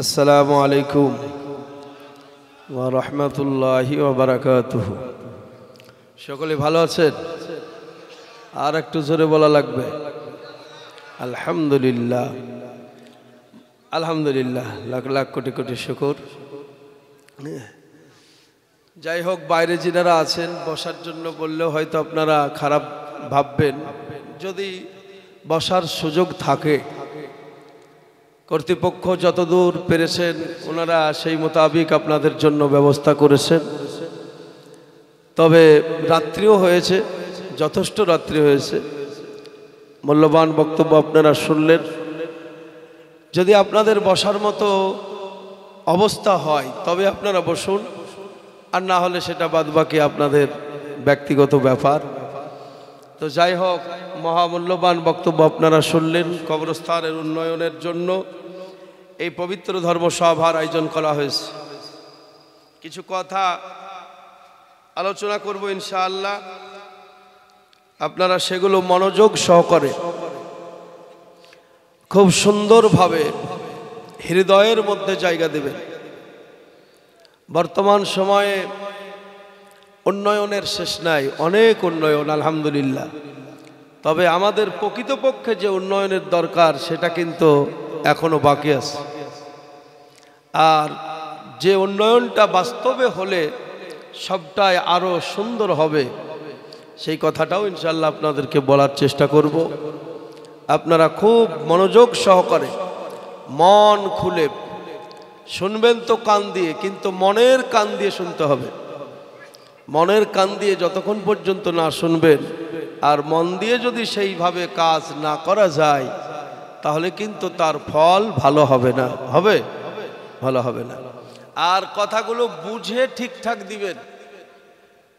আসসালামু আলাইকুম ওয়া রাহমাতুল্লাহি ওয়া বারাকাতুহু। সকলে ভালো আছেন? আর একটু জোরে বলা লাগবে। আলহামদুলিল্লাহ, আলহামদুলিল্লাহ, লাখ লাখ কোটি কোটি শুকর। যাই হোক, বাইরে যিনারা আছেন বসার জন্য বললেও হয়তো আপনারা খারাপ ভাববেন। যদি বসার সুযোগ থাকে, কর্তৃপক্ষ যতদূর পেরেছেন ওনারা সেই মোতাবিক আপনাদের জন্য ব্যবস্থা করেছেন। তবে রাত্রিও হয়েছে, যথেষ্ট রাত্রি হয়েছে। মূল্যবান বক্তব্য আপনারা শুনলেন। যদি আপনাদের বসার মতো অবস্থা হয় তবে আপনারা বসুন, আর না হলে সেটা বাদবাকি আপনাদের ব্যক্তিগত ব্যাপার। তো যাই হোক, মহামূল্যবান বক্তব্য আপনারা শুনলেন। কবরস্থানের উন্নয়নের জন্য এই পবিত্র ধর্মসভার আয়োজন করা হয়েছে। কিছু কথা আলোচনা করব ইনশাআল্লাহ। আপনারা সেগুলো মনোযোগ সহকারে খুব সুন্দরভাবে হৃদয়ের মধ্যে জায়গা দেবেন। বর্তমান সময়ে উন্নয়নের শেষ নাই, অনেক উন্নয়ন আলহামদুলিল্লাহ। তবে আমাদের প্রকৃতপক্ষে যে উন্নয়নের দরকার সেটা কিন্তু এখনো বাকি আছে। আর যে উন্নয়নটা বাস্তবে হলে সবটাই আরো সুন্দর হবে, সেই কথাটাও ইনশাআল্লাহ আপনাদেরকে বলার চেষ্টা করব। আপনারা খুব মনোযোগ সহকারে মন খুলে শুনবেন তো কান দিয়ে, কিন্তু মনের কান দিয়ে শুনতে হবে। মনের কান দিয়ে যতক্ষণ পর্যন্ত না শুনবেন আর মন দিয়ে যদি সেইভাবে কাজ না করা যায় তাহলে কিন্তু তার ফল ভালো হবে না। হবে? ভালো হবে না। আর কথাগুলো বুঝে ঠিকঠাক দিবেন,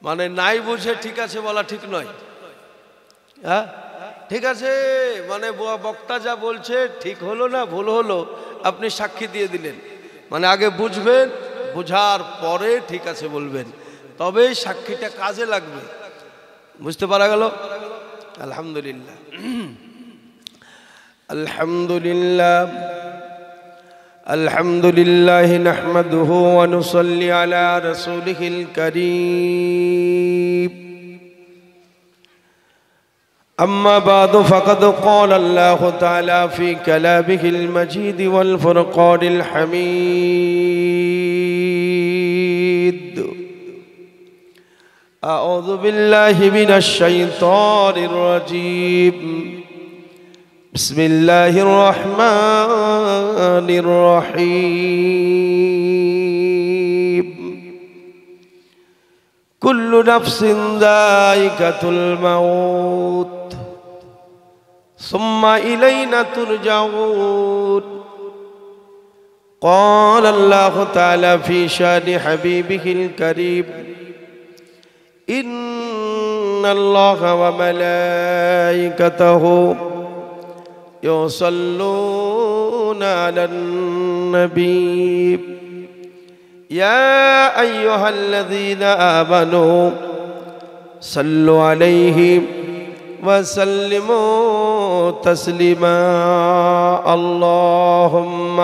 মানে নাই বুঝে ঠিক আছে বলা ঠিক নয়। হ্যাঁ, ঠিক আছে মানে বক্তা যা বলছে ঠিক হলো না ভুল হলো আপনি সাক্ষী দিয়ে দিলেন। মানে আগে বুঝবেন, বুঝার পরে ঠিক আছে বলবেন, তবেই সাক্ষীটা কাজে লাগবে। বুঝতে পারা গেল? আলহামদুলিল্লাহ, আলহামদুলিল্লাহ, আলহামদুলিল্লাহ নাহমাদুহু ওয়া নুসাল্লি আলা রাসূলিহিল কারীম। أما بعد فقد قال الله تعالى في كلامه المجيد والفرقان الحميد: أعوذ بالله من الشيطان الرجيم. بسم الله الرحمن الرحيم. كل نفس ذائقة الموت ثم إلينا ترجعون. قال الله تعالى في شان حبيبه الكريم: إن الله وملائكته يصلون على النبي يا أيها الذين آمنوا صلوا عليه وسلموا تسليما. اللهم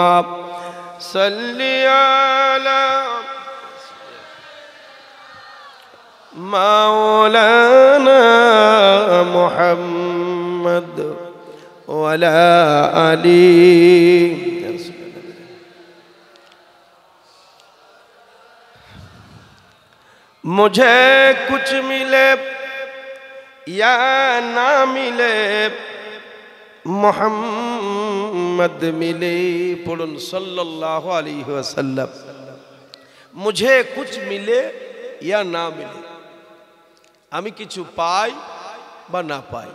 صل على مولانا محمد وعلى آله. मुझे कुछ मिले या ना मिले मोहम्मद मिले। पढ़ुन सल्लल्लाहु अलैहि वसल्लम। मुझे कुछ मिले या ना मिले, আমি কিছু পাই বা না পাই।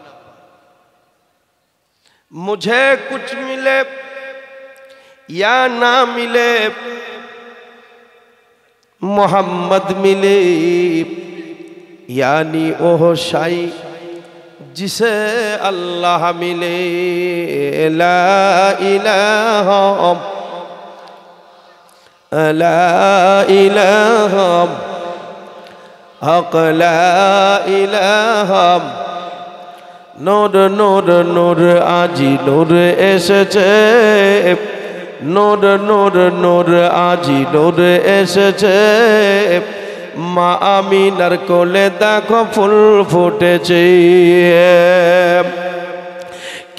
मुझे कुछ मिले या ना मिले मोहम्मद मिले, यानी ओह शाई जिसे अल्लाह मिले। ला इलाहा ला इलाहा हक ला इलाहा। নূর নূর নূর আজি নূর এসেছে নূর নূর নূর আজি নূর এসেছে, মা আমিনার কোলে দেখো ফুল ফুটেছে।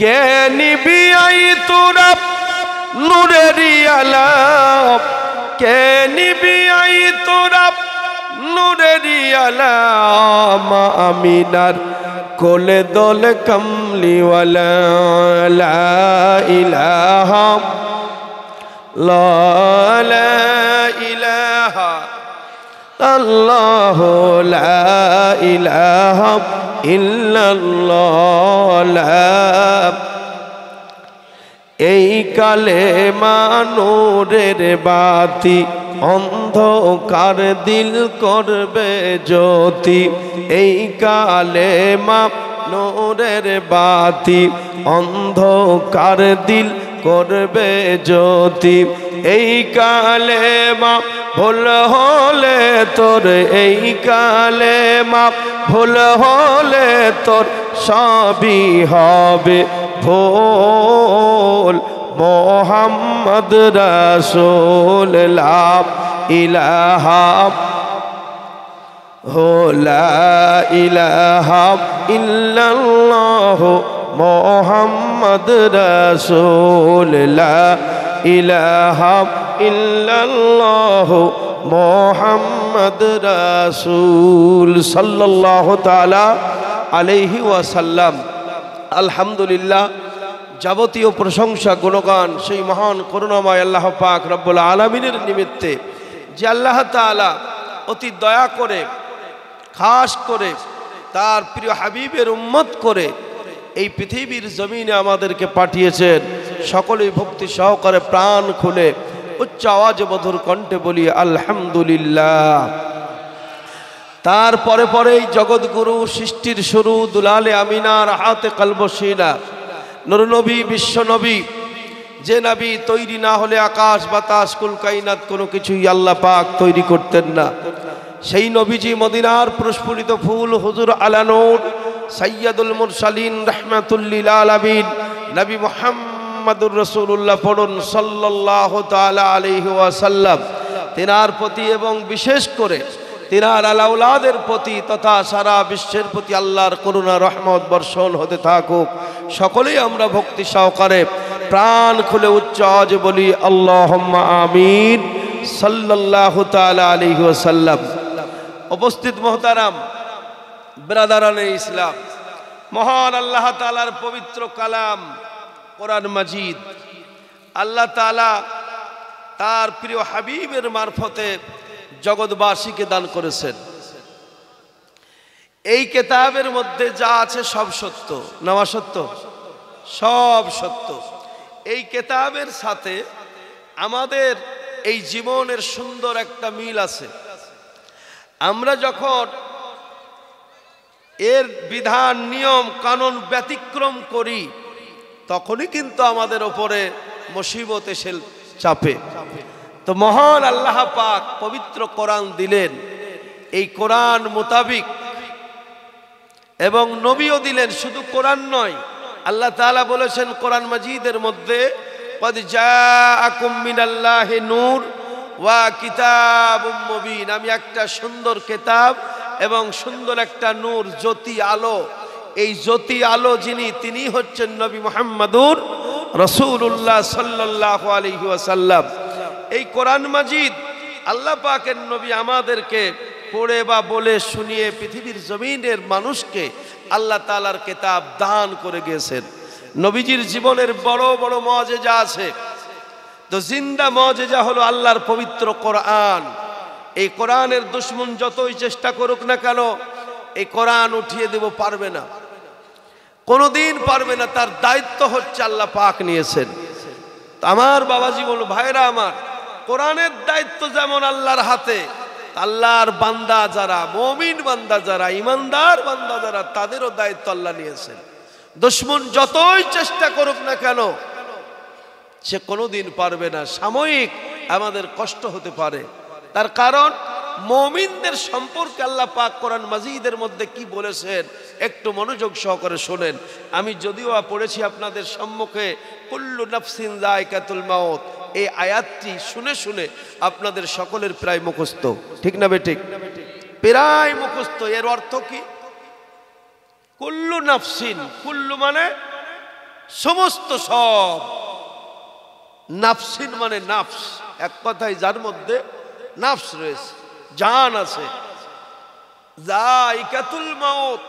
কে নিবি আই তোরা নূরেরি আলাপ, কে নিবি আই তোরা নূরেরি আলাপ, মা আমিনার কোলে দোলে কমলিওয়ালা। লা ইলাহা লা ইলাহা আল্লাহু লা ইলাহা ইল্লাল্লাহ। এই কালেমা নূরের বাতি, অন্ধকার দিল করবে জ্যোতি। এই কালেমা নূরের বাতি, অন্ধকার দিল করবে জ্যোতি। এই কালেমা ভুল হলে তোর, এই কালেমা ভুল হলে তোর সবই হবে ভুল। মোহাম্মদ রাসূল লা ইলাহা লা ইলাহা ইল্লাল্লাহ, মোহাম্মদ রাসূল লা ইলাহা ইল্লাল্লাহ, মোহাম্মদ রাসূল সাল্লাল্লাহু তাআলা আলাইহি ওয়াসাল্লাম। আলহামদুলিল্লাহ, যাবতীয় প্রশংসা গুণগান সেই মহান করুণাময় আল্লাহ পাক রব্বুল আলামিনের নিমিত্তে, যে আল্লাহ তাআলা অতি দয়া করে খাস করে তার প্রিয় হাবিবের উম্মত করে এই পৃথিবীর জমিনে আমাদেরকে পাঠিয়েছেন। সকলেই ভক্তি সহকারে প্রাণ খুলে উচ্চ আওয়াজে মধুর কণ্ঠে বলি আলহামদুলিল্লাহ। তারপরে পরেই জগৎগুরু, সৃষ্টির শুরু, দুলালে আমিনার হাতে কলবসিনা নূর নবী, বিশ্ব নবী, যে নবী তৈরি না হলে আকাশ বাতাস কুল কায়নাত কোনো কিছুই আল্লাহ পাক তৈরি করতেন না। সেই নবীজি মদিনার প্রস্ফুটিত ফুল, হুজুর আলা নূর সাইয়্যিদুল মুরসালিন রাহমাতুল লিল আলামিন নবী মুহাম্মদুর রাসূলুল্লাহ পড়ুন সাল্লাল্লাহু তাআলা আলাইহি ওয়াসাল্লাম। তিনার প্রতি এবং বিশেষ করে তিনার আলাউলাদের প্রতি তথা সারা বিশ্বের প্রতি আল্লাহর করুণা রহমত বর্ষণ হতে থাকুক। সকলেই আমরা ভক্তি সহকারে প্রাণ খুলে উচ্চ আওয়াজে বলি আল্লাহুম্মা আমিন সাল্লাল্লাহু তাআলা আলাইহি ওয়াসাল্লাম। উপস্থিত মুহতারাম ব্রাদারানে ইসলাম, মহান আল্লাহ তাআলার পবিত্র কালাম কোরআন মাজিদ আল্লাহ তাআলা তার প্রিয় হাবিবের মারফতে জগৎবাসীকে দান করেছেন। এই কিতাবের মধ্যে যা আছে সব সত্য, নেওয়া সত্য, সব সত্য। এই কিতাবের সাথে আমাদের এই জীবনের সুন্দর একটা মিল আছে। আমরা যখন এর বিধান নিয়ম কানুন ব্যতিক্রম করি তখনই কিন্তু আমাদের ওপরে মুসিবত এসে চাপে। তো মহান আল্লাহ পাক পবিত্র কোরআন দিলেন, এই কোরআন মোতাবিক এবং নবীও দিলেন। শুধু কোরআন নয়, আল্লাহ তাআলা বলেছেন কোরআন মাজিদের মধ্যে قد جاءكم من الله নূর ওয়া কিতাবুম মুবিন, আমি একটা সুন্দর কিতাব এবং সুন্দর একটা নূর, জ্যোতি আলো। এই জ্যোতি আলো যিনি, তিনি হচ্ছেন নবী মুহাম্মদুর রাসূলুল্লাহ সাল্লাল্লাহু আলাইহি ওয়াসাল্লাম। এই কোরআন মাজিদ আল্লাহ পাকের নবী আমাদেরকে পড়ে বা বলে শুনিয়ে পৃথিবীর জমিনের মানুষকে আল্লাহ তাআলার কিতাব দান করে গেছেন। নবীজির জীবনের বড় বড় মুআজিজা আছে। তো জিন্দা মুআজিজা হলো আল্লাহর পবিত্র কোরআন। এই কোরআনের দুশমন যতই চেষ্টা করুক না কেন, এই কোরআন উঠিয়ে দেব পারবে না, কোনোদিন পারবে না। তার দায়িত্ব হচ্ছে আল্লাহ পাক নিয়েছেন। আমার বাবাজি বলল, ভাইরা আমার, কোরআনের দায়িত্ব যেমন আল্লাহর হাতে, আল্লাহর বান্দা যারা, মুমিন বান্দা যারা, ইমানদার বান্দা যারা, তাদেরও দায়িত্ব আল্লাহ নিয়েছেন। দুশমন যতই চেষ্টা করুক না কেন, সে কোনোদিন পারবে না। সাময়িক আমাদের কষ্ট হতে পারে, তার কারণ মুমিনদের সম্পর্কে আল্লাহ পাক কোরআন মাজিদের মধ্যে কি বলেছেন একটু মনোযোগ সহকারে শোনেন। আমি যদিও পড়েছি আপনাদের সম্মুখে, কুল্লু নাফসিন যায়কাতুল মাউত, এই আয়াতটি শুনে শুনে আপনাদের সকলের প্রায় মুখস্থ, ঠিক না বেঠিক? প্রায় মুখস্থ। এর অর্থ কি? কুল্লু নাফসিন, কুল্লু মানে সমস্ত, সব, নাফসিন মানে নাফস, এক কথায় যার মধ্যে নাফস রয়েছে, জান আছে। যায়কাতুল মাউত।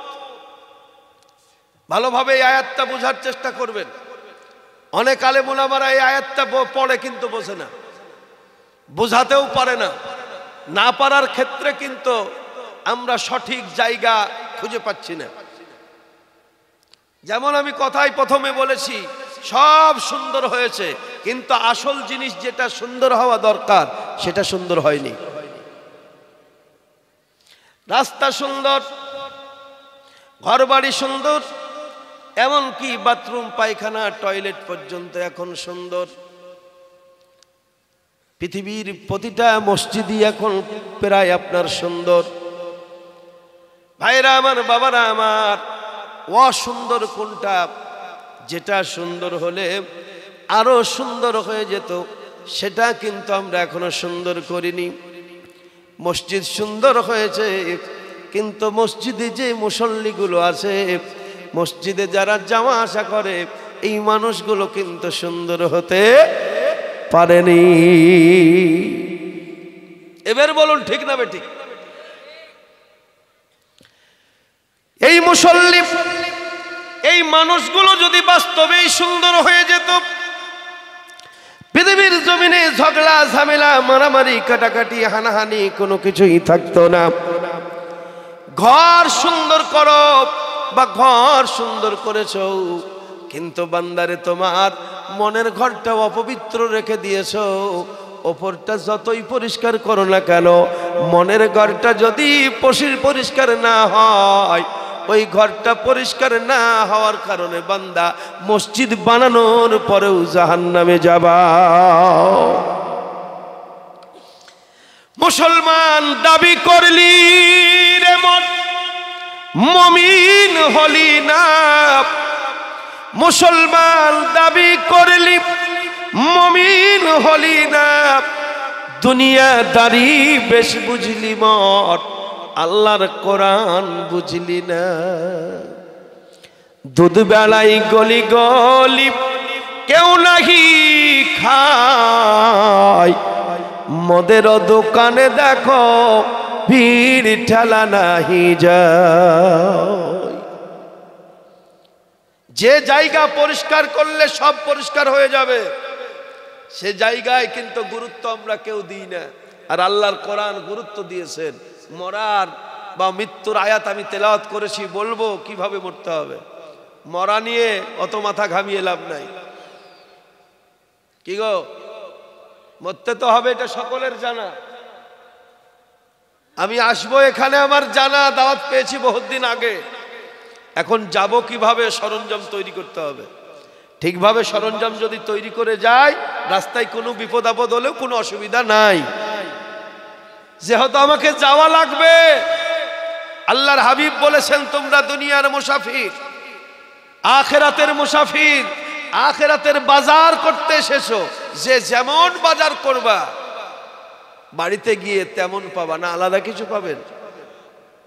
ভালোভাবে এই আয়াতটা বোঝার চেষ্টা করবেন। অনেক আলেম উলামারা এই আয়াতটা পড়ে কিন্তু বোঝে না, বোঝাতেও পারে না। না পারার ক্ষেত্রে কিন্তু আমরা সঠিক জায়গা খুঁজে পাচ্ছি না। যেমন আমি কথায় প্রথমে বলেছি, সব সুন্দর হয়েছে, কিন্তু আসল জিনিস যেটা সুন্দর হওয়া দরকার সেটা সুন্দর হয়নি। রাস্তা সুন্দর, ঘরবাড়ি সুন্দর, এমনকি বাথরুম, পায়খানা, টয়লেট পর্যন্ত এখন সুন্দর। পৃথিবীর প্রতিটা মসজিদই এখন প্রায় আপনার সুন্দর। ভাইরা আমার, বাবারা আমার, অসুন্দর কোনটা? যেটা সুন্দর হলে আরো সুন্দর হয়ে যেত, সেটা কিন্তু আমরা এখনো সুন্দর করিনি। মসজিদ সুন্দর হয়েছে, কিন্তু মসজিদে যে মুসল্লিগুলো আছে, মসজিদে যারা যাওয়া আসা করে, এই মানুষগুলো কিন্তু সুন্দর হতে পারেনি। এবার বলুন ঠিক না বেঠিক? এই মুসল্লি, এই মানুষগুলো যদি বাস্তবেই সুন্দর হয়ে যেত, পৃথিবীর জমিনে ঝগড়া, ঝামেলা, মারামারি, কাটাকাটি, হানাহানি কোনো কিছুই থাকতো না। ঘর সুন্দর করো বা ঘর সুন্দর করেছো, কিন্তু বান্দারে তোমার মনের ঘরটা অপবিত্র রেখে দিয়েছো। ওপরটা যতই পরিষ্কার করো না কেন, মনের ঘরটা যদি পরিষ্কার না হয়, ওই ঘরটা পরিষ্কার না হওয়ার কারণে বান্দা মসজিদ বানানোর পরেও জাহান্নামে যাবা। মুসলমান দাবি করলি রে মন, মুমিন হলি না। মুসলমান দাবি করলি, মুমিন হলি না। দুনিয়াদারি বেশ বুঝলি মত, আল্লাহর কোরআন বুঝলি না। দুধ বেলাই গলি গলি কেউ নাহি খায়, মদের দোকানে দেখো ভিড় ঠেলা নাহি যায়। যে জায়গা পরিষ্কার করলে সব পরিষ্কার হয়ে যাবে, সে জায়গায় কিন্তু গুরুত্ব আমরা কেউ দিই না। আর আল্লাহর কোরআন গুরুত্ব দিয়েছেন। মরার বা মৃত্যুর আয়াত আমি তেলাওয়াত করেছি, বলবো কিভাবে মরতে হবে। মরা নিয়ে অত মাথা ঘামিয়ে লাভ নাই। কি গো, মরতে তো হবে, এটা সকলের জানা। আমি আসবো এখানে আমার জানা, দাওয়াত পেয়েছি বহুত দিন আগে। এখন যাব কিভাবে? সরঞ্জাম তৈরি করতে হবে। ঠিকভাবে সরঞ্জাম যদি তৈরি করে যায়, রাস্তায় কোনো বিপদ আপদ হলেও কোনো অসুবিধা নাই। যেহেতু আমাকে যাওয়া লাগবে, আল্লাহর হাবিব বলেছেন তোমরা দুনিয়ার মুসাফির, আখিরাতের মুসাফির। আখিরাতের বাজার করতে এসেছো, যে যেমন বাজার করবা বাড়িতে গিয়ে তেমন পাবা না, আলাদা কিছু পাবেন?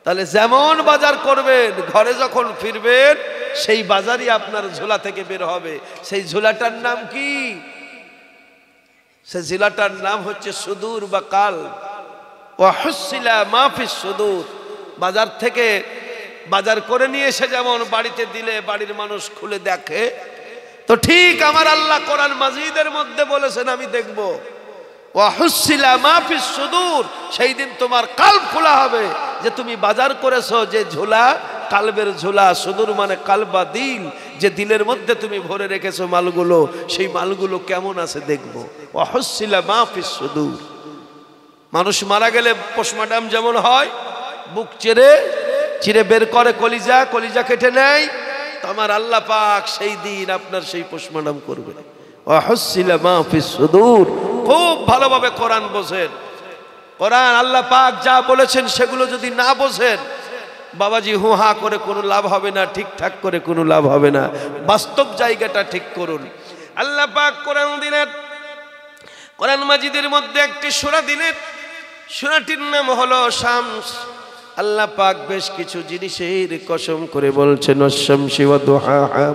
তাহলে যেমন বাজার করবেন, ঘরে যখন ফিরবেন সেই বাজারই আপনার ঝোলা থেকে বের হবে। সেই ঝোলাটার নাম কি? সেই ঝোলাটার নাম হচ্ছে সুদূর বা কাল। ওয়াহুসিলা মা ফিস সুদূর। বাজার থেকে বাজার করে নিয়ে এসে যেমন বাড়িতে দিলে বাড়ির মানুষ খুলে দেখে, তো ঠিক আমার আল্লাহ কোরআন মাজিদের মধ্যে বলেছেন আমি দেখব। ওয়াহুসিলা মা ফিস সুদূর। সেই দিন তোমার কাল্ব খোলা হবে, যে তুমি বাজার করেছো যে ঝোলা, কালবের ঝোলা। সুদূর মানে কালব বা দিল, যে দিলের মধ্যে তুমি ভরে রেখেছো মালগুলো, সেই মালগুলো কেমন আছে দেখবো। ওয়াহুসিলা মা ফিস সুদূর। মানুষ মারা গেলে পোস্টমর্টম যেমন হয়, বুক চিরে চিরে বের করে কলিজা, কলিজা কেটে নেয়, তো আমার আল্লাহ পাক সেই দিন আপনার সেই পোস্টমর্টম করবে। ওয়াহুসিলা মা ফিস সুদূর। খুব ভালোভাবে কোরআন বোঝেন। কোরআন আল্লাহ পাক যা বলেছেন সেগুলো যদি না বোঝেন, বাবাজি হু হা করে কোনো লাভ হবে না, ঠিকঠাক করে কোনো লাভ হবে না। বাস্তব জায়গাটা ঠিক করুন। আল্লাহ পাক কোরআন দিলেন কোরআন মাজিদের মধ্যে একটি সূরা দিলেন, সূরাটির নাম হলো শামস। আল্লাহ পাক বেশ কিছু জিনিসের কসম করে বলছেন, আশ-শামসি ওয়া দুহাহা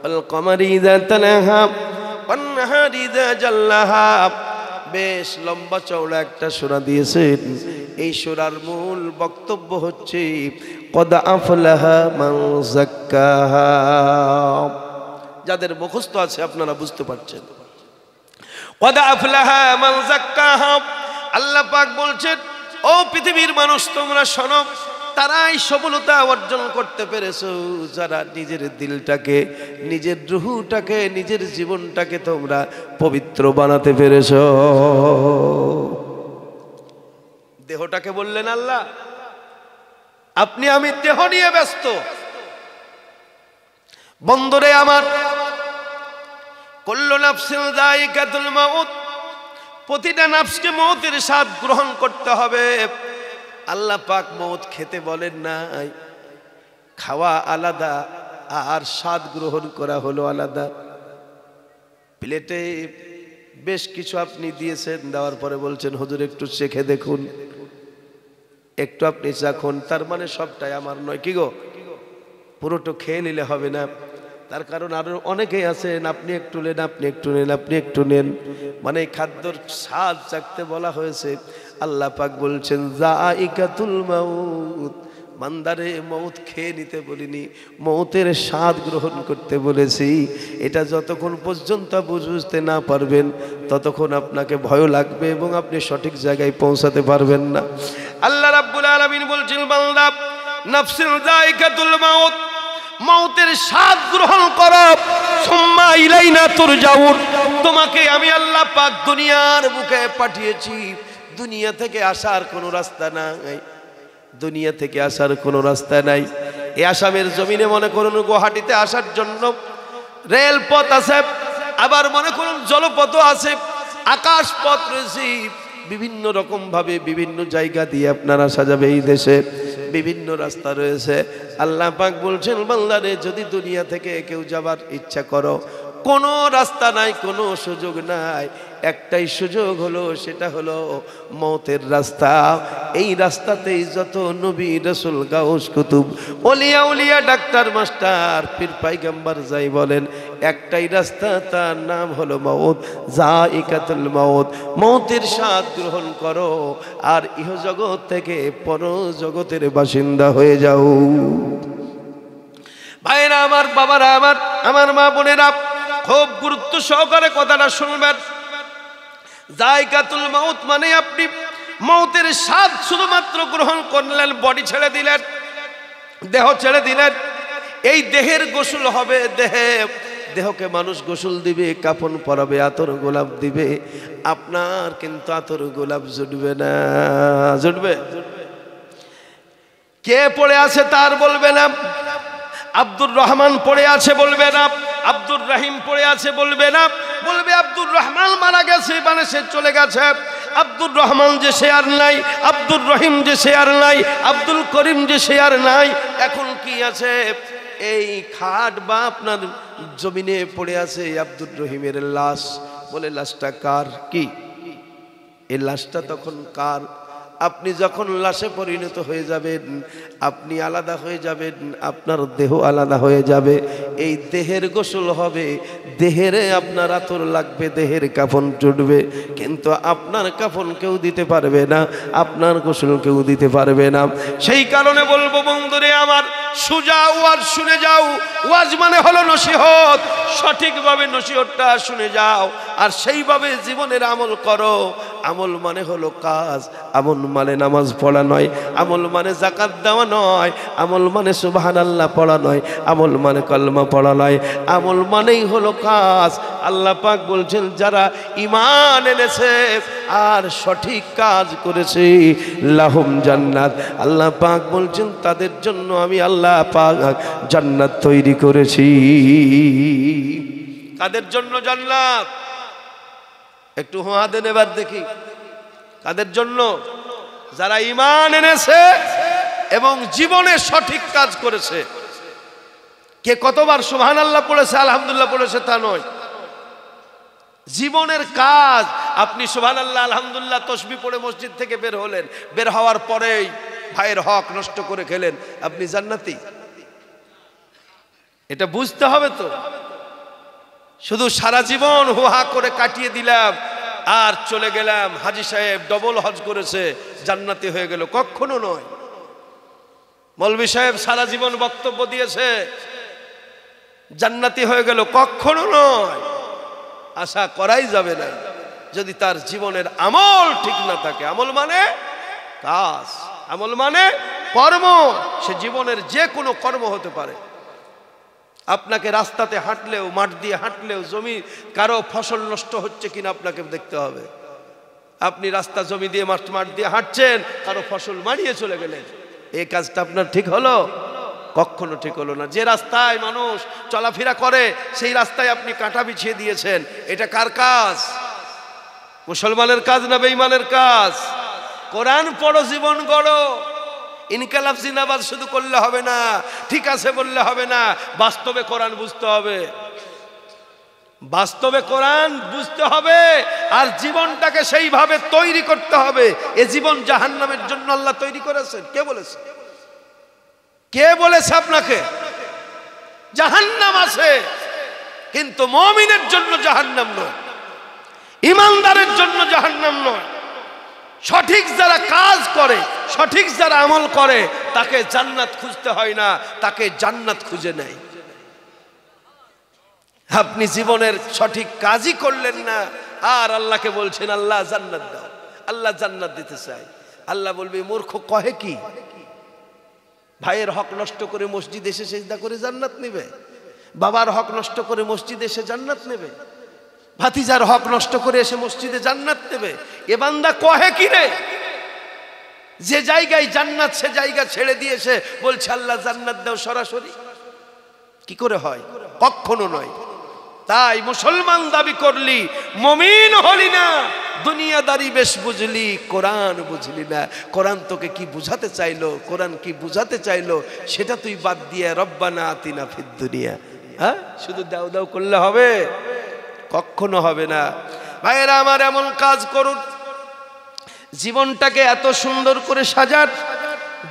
ওয়াল কমারি ইযা তালাহা ওয়ান নাহারি ইযা জাল্লাহা। বেশ লম্বা চওড়া একটা সূরা দিয়েছেন। এই সূরার মূল বক্তব্য হচ্ছে কদ আফলাহা মান যাক্কাহা। যাদের মুখস্থ আছে আপনারা বুঝতে পারছেন, কদ আফলাহা মান যাক্কাহা। আল্লাহ পাক বলছেন, ও পৃথিবীর মানুষ তোমরা শোনো, তারাই সফলতা অর্জন করতে পেরেছো যারা নিজের দিলটাকে, নিজের রুহটাকে, নিজের জীবনটাকে তোমরা পবিত্র বানাতে পেরেছো। দেহটাকে বললেন আল্লাহ, আপনি আমি দেহ নিয়ে ব্যস্ত। বন্ধুরে আমার, কুল্লু নাফসিন যায়িকাতুল মাউত, প্রতিটা নাফসকে মওতের স্বাদ গ্রহণ করতে হবে। আল্লাহ পাক মওত খেতে বলেন নাই, খাওয়া আলাদা আর স্বাদ গ্রহণ করা হলো আলাদা। প্লেটে বেশ কিছু আপনি দিয়েছেন, দেওয়ার পরে বলছেন হুজুর একটু চেখে দেখুন, একটু আপনি চাখুন। তার মানে সবটাই আমার নয়, কি গো, পুরোটা খেয়ে নিলে হবে না। তার কারণ আরো অনেকেই আছেন, আপনি একটু নেন, আপনি একটু নেন, আপনি একটু নেন, মানে খাদ্যর স্বাদ চাখতে বলা হয়েছে। আল্লাহ পাক বলছেন যায়িকাতুল মাউত, বান্দারে মওত খেয়ে নিতে বলিনি, মওতের স্বাদ গ্রহণ করতে বলেছি। এটা যতক্ষণ পর্যন্ত বুঝতে না পারবেন ততক্ষণ আপনাকে ভয় লাগবে এবং আপনি সঠিক জায়গায় পৌঁছাতে পারবেন না। আল্লাহ রাব্বুল আলামিন বলছেন, বান্দা নাফসিন যায়িকাতুল মাউত, মওতের স্বাদ গ্রহণ করো, সুম্মা ইলাইনা তুরজাউন। তোমাকে আমি আল্লাহ পাক দুনিয়ার বুকে পাঠিয়েছি, দুনিয়া থেকে আসার কোনো রাস্তা নাই, দুনিয়া থেকে আসার কোনো রাস্তা নাই। এই আসামের জমিনে মনে করুন গুয়াহাটিতে আসার জন্য রেলপথ আছে, আবার মনে করুন জলপথও আছে, আকাশ পথ রয়েছে। বিভিন্ন রকম ভাবে বিভিন্ন জায়গা দিয়ে আপনারা সাজাবে, এই দেশে বিভিন্ন রাস্তা রয়েছে। আল্লাহ পাক বলছেন, বান্দারে যদি দুনিয়া থেকে কেউ যাবার ইচ্ছা করো, কোনো রাস্তা নাই, কোনো সুযোগ নাই, একটাই সুযোগ হলো, সেটা হলো মওতের রাস্তা। এই রাস্তাতেই যত নবী রাসূল গাউস কুতুব ওলিয়া উলিয়া ডাক্তার মাস্টার পীর পাইগাম্বার যাই বলেন, একটাই রাস্তা, তার নাম হলো মওত, যায়িকাতুল মাউত। মওতের স্বাদ গ্রহণ করো আর ইহজগৎ থেকে পরজগতের বাসিন্দা হয়ে যাও। ভাইরা আমার, বাবারা আমার, আমার মা বোনেরা, খুব গুরুত্ব সহকারে কথাটা শুনবেন। যায়িকাতুল মাউত মানে আপনি মওতের স্বাদ শুধুমাত্র গ্রহণ করলেন, বডি ছেড়ে দিলেন, দেহ ছেড়ে দিলেন। এই দেহের গোসল হবে, দেহকে মানুষ গোসল দিবে, কাফন পরাবে, আতর গোলাপ দিবে। আপনার কিন্তু আতর গোলাপ জুটবে না। জুটবে? কে পড়ে আছে তার বলবে না, আব্দুর রহমান পড়ে আছে বলবে না, আব্দুর রহিম পড়ে আছে বলবে না, বলবে আব্দুর রহমান মারা গেছে, মানে সে চলে গেছে। আব্দুর রহমান যে সে আর নাই, আব্দুর রহিম যে সে আর নাই, আব্দুল করিম যে সে আর নাই। এখন কি আছে? এই খাট বা আপনার জমিনে পড়ে আছে আব্দুর রহিমের লাশ। বলে লাশটা কার? কি এই লাশটা তখন কার? আপনি যখন লাশে পরিণত হয়ে যাবেন, আপনি আলাদা হয়ে যাবেন, আপনার দেহ আলাদা হয়ে যাবে। এই দেহের গোসল হবে, দেহেরে আপনার আতর লাগবে, দেহের কাফন জুটবে, কিন্তু আপনার কাফন কেউ দিতে পারবে না, আপনার গোসল কেউ দিতে পারবে না। সেই কারণে বলবো বন্ধুরে আমার, সোজা ওয়াজ শুনে যাও। ওয়াজ মানে হলো নসিহত, সঠিকভাবে নসিহতটা শুনে যাও আর সেইভাবে জীবনের আমল করো। আমল মানে হলো কাজ, আমল মানে নামাজ পড়া নয়, আমল মানে যাকাত দেওয়া নয়, আমল মানে সুবহানাল্লাহ পড়া নয়, আমল মানে কলমা পড়া নয়, আমল মানেই হলো কাজ। আল্লাহ পাক বলছেন, যারা ঈমান এনেছে আর সঠিক কাজ করেছে লাহুম জান্নাত। আল্লাহ পাক বলছেন, তাদের জন্য আমি আল্লাহ পাক জান্নাত তৈরি করেছি। কাদের জন্য জান্নাত? একটু হোয়া দেন এবার দেখি, কাদের জন্য? যারা ঈমান এনেছে এবং জীবনে সঠিক কাজ করেছে। কে কতবার সুবহানাল্লাহ পড়েছে, আলহামদুলিল্লাহ পড়েছে তা নয়, জীবনের কাজ আপনি সুবহানাল্লাহ আলহামদুলিল্লাহ তাসবিহ পড়ে মসজিদ থেকে বের হলেন, বের হওয়ার পরেই ভাইয়ের হক নষ্ট করে খেলেন, আপনি জান্নাতি? এটা বুঝতে হবে তো। শুধু সারা জীবন হুহা করে কাটিয়ে দিলাম আর চলে গেলাম, হাজী সাহেব ডবল হজ করেছে জান্নাতি হয়ে গেল, কখনো নয়। মৌলভী সাহেব সারা জীবন বক্তব্য দিয়েছে জান্নাতি হয়ে গেল, কখনো নয়। আশা করাই যাবে না যদি তার জীবনের আমল ঠিক না থাকে। আমল মানে কাজ, আমল মানে কর্ম। সে জীবনের যে কোনো কর্ম হতে পারে। আপনাকে রাস্তাতে হাঁটলেও, মাঠ দিয়ে হাঁটলেও, জমি কারো ফসল নষ্ট হচ্ছে কিনা আপনাকে দেখতে হবে। আপনি রাস্তা জমি দিয়ে মাঠ দিয়ে হাঁটছেন, কারো ফসল মারিয়ে চলে গেলেন, এই কাজটা আপনার ঠিক হলো? কখনো ঠিক হলো না। যে রাস্তায় মানুষ চলাফেরা করে সেই রাস্তায় আপনি কাঁটা বিছিয়ে দিয়েছেন, এটা কার কাজ? মুসলমানের কাজ না বেঈমানের কাজ? কোরআন পড়ো, জীবন গড়ো। ইনকালাব জিন্দাবাদ শুধু করলে হবে না, ঠিক আছে বললে হবে না, বাস্তবে কোরআন বুঝতে হবে। বাস্তবে কোরআন বুঝতে হবে আর জীবনটাকে সেইভাবে তৈরি করতে হবে। এ জীবন জাহান্নামের জন্য আল্লাহ তৈরি করেছেন? কে বলেছে? কে বলেছে আপনাকে? জাহান্নাম আছে, কিন্তু মুমিনের জন্য জাহান্নাম নয়, ঈমানদারের জন্য জাহান্নাম নয়। সঠিক যারা কাজ করে, সঠিক যারা আমল করে, তাকে জান্নাত খুঁজতে হয় না, তাকে জান্নাত খুঁজে নেয়। আপনি জীবনের সঠিক কাজই করলেন না আর আল্লাহকে বলছেন আল্লাহ জান্নাত দাও, আল্লাহ জান্নাত দিতে চাই। আল্লাহ বলবে মূর্খ কহে কি? ভাইয়ের হক নষ্ট করে মসজিদে এসে সিজদা করে জান্নাত নেবে? বাবার হক নষ্ট করে মসজিদে এসে জান্নাত নেবে? ভাতিজার হক নষ্ট করে এসে মসজিদে জান্নাত নেবে? এ বান্দা কহে কি রে? যে জায়গায় জান্নাত সে জায়গা ছেড়ে দিয়েছে, বলছে আল্লাহ জান্নাত দাও সরাসরি। কি করে হয়? কখনো নয়। তাই মুসলমান দাবি করলি, মুমিন হলি না, দুনিয়াদারি বেশ বুঝলি, কোরআন বুঝলি না। কোরআন তোকে কি বুঝাতে চাইলো, কোরআন কি বুঝাতে চাইলো, সেটা তুই বাদ দিয়ে রব্বানা আতিনা ফিদ দুনিয়া, হ্যাঁ, শুধু দাও দাও করলে হবে? কখনো হবে না। ভাইয়েরা আমার, এমন কাজ করুন জীবনটাকে এত সুন্দর করে সাজান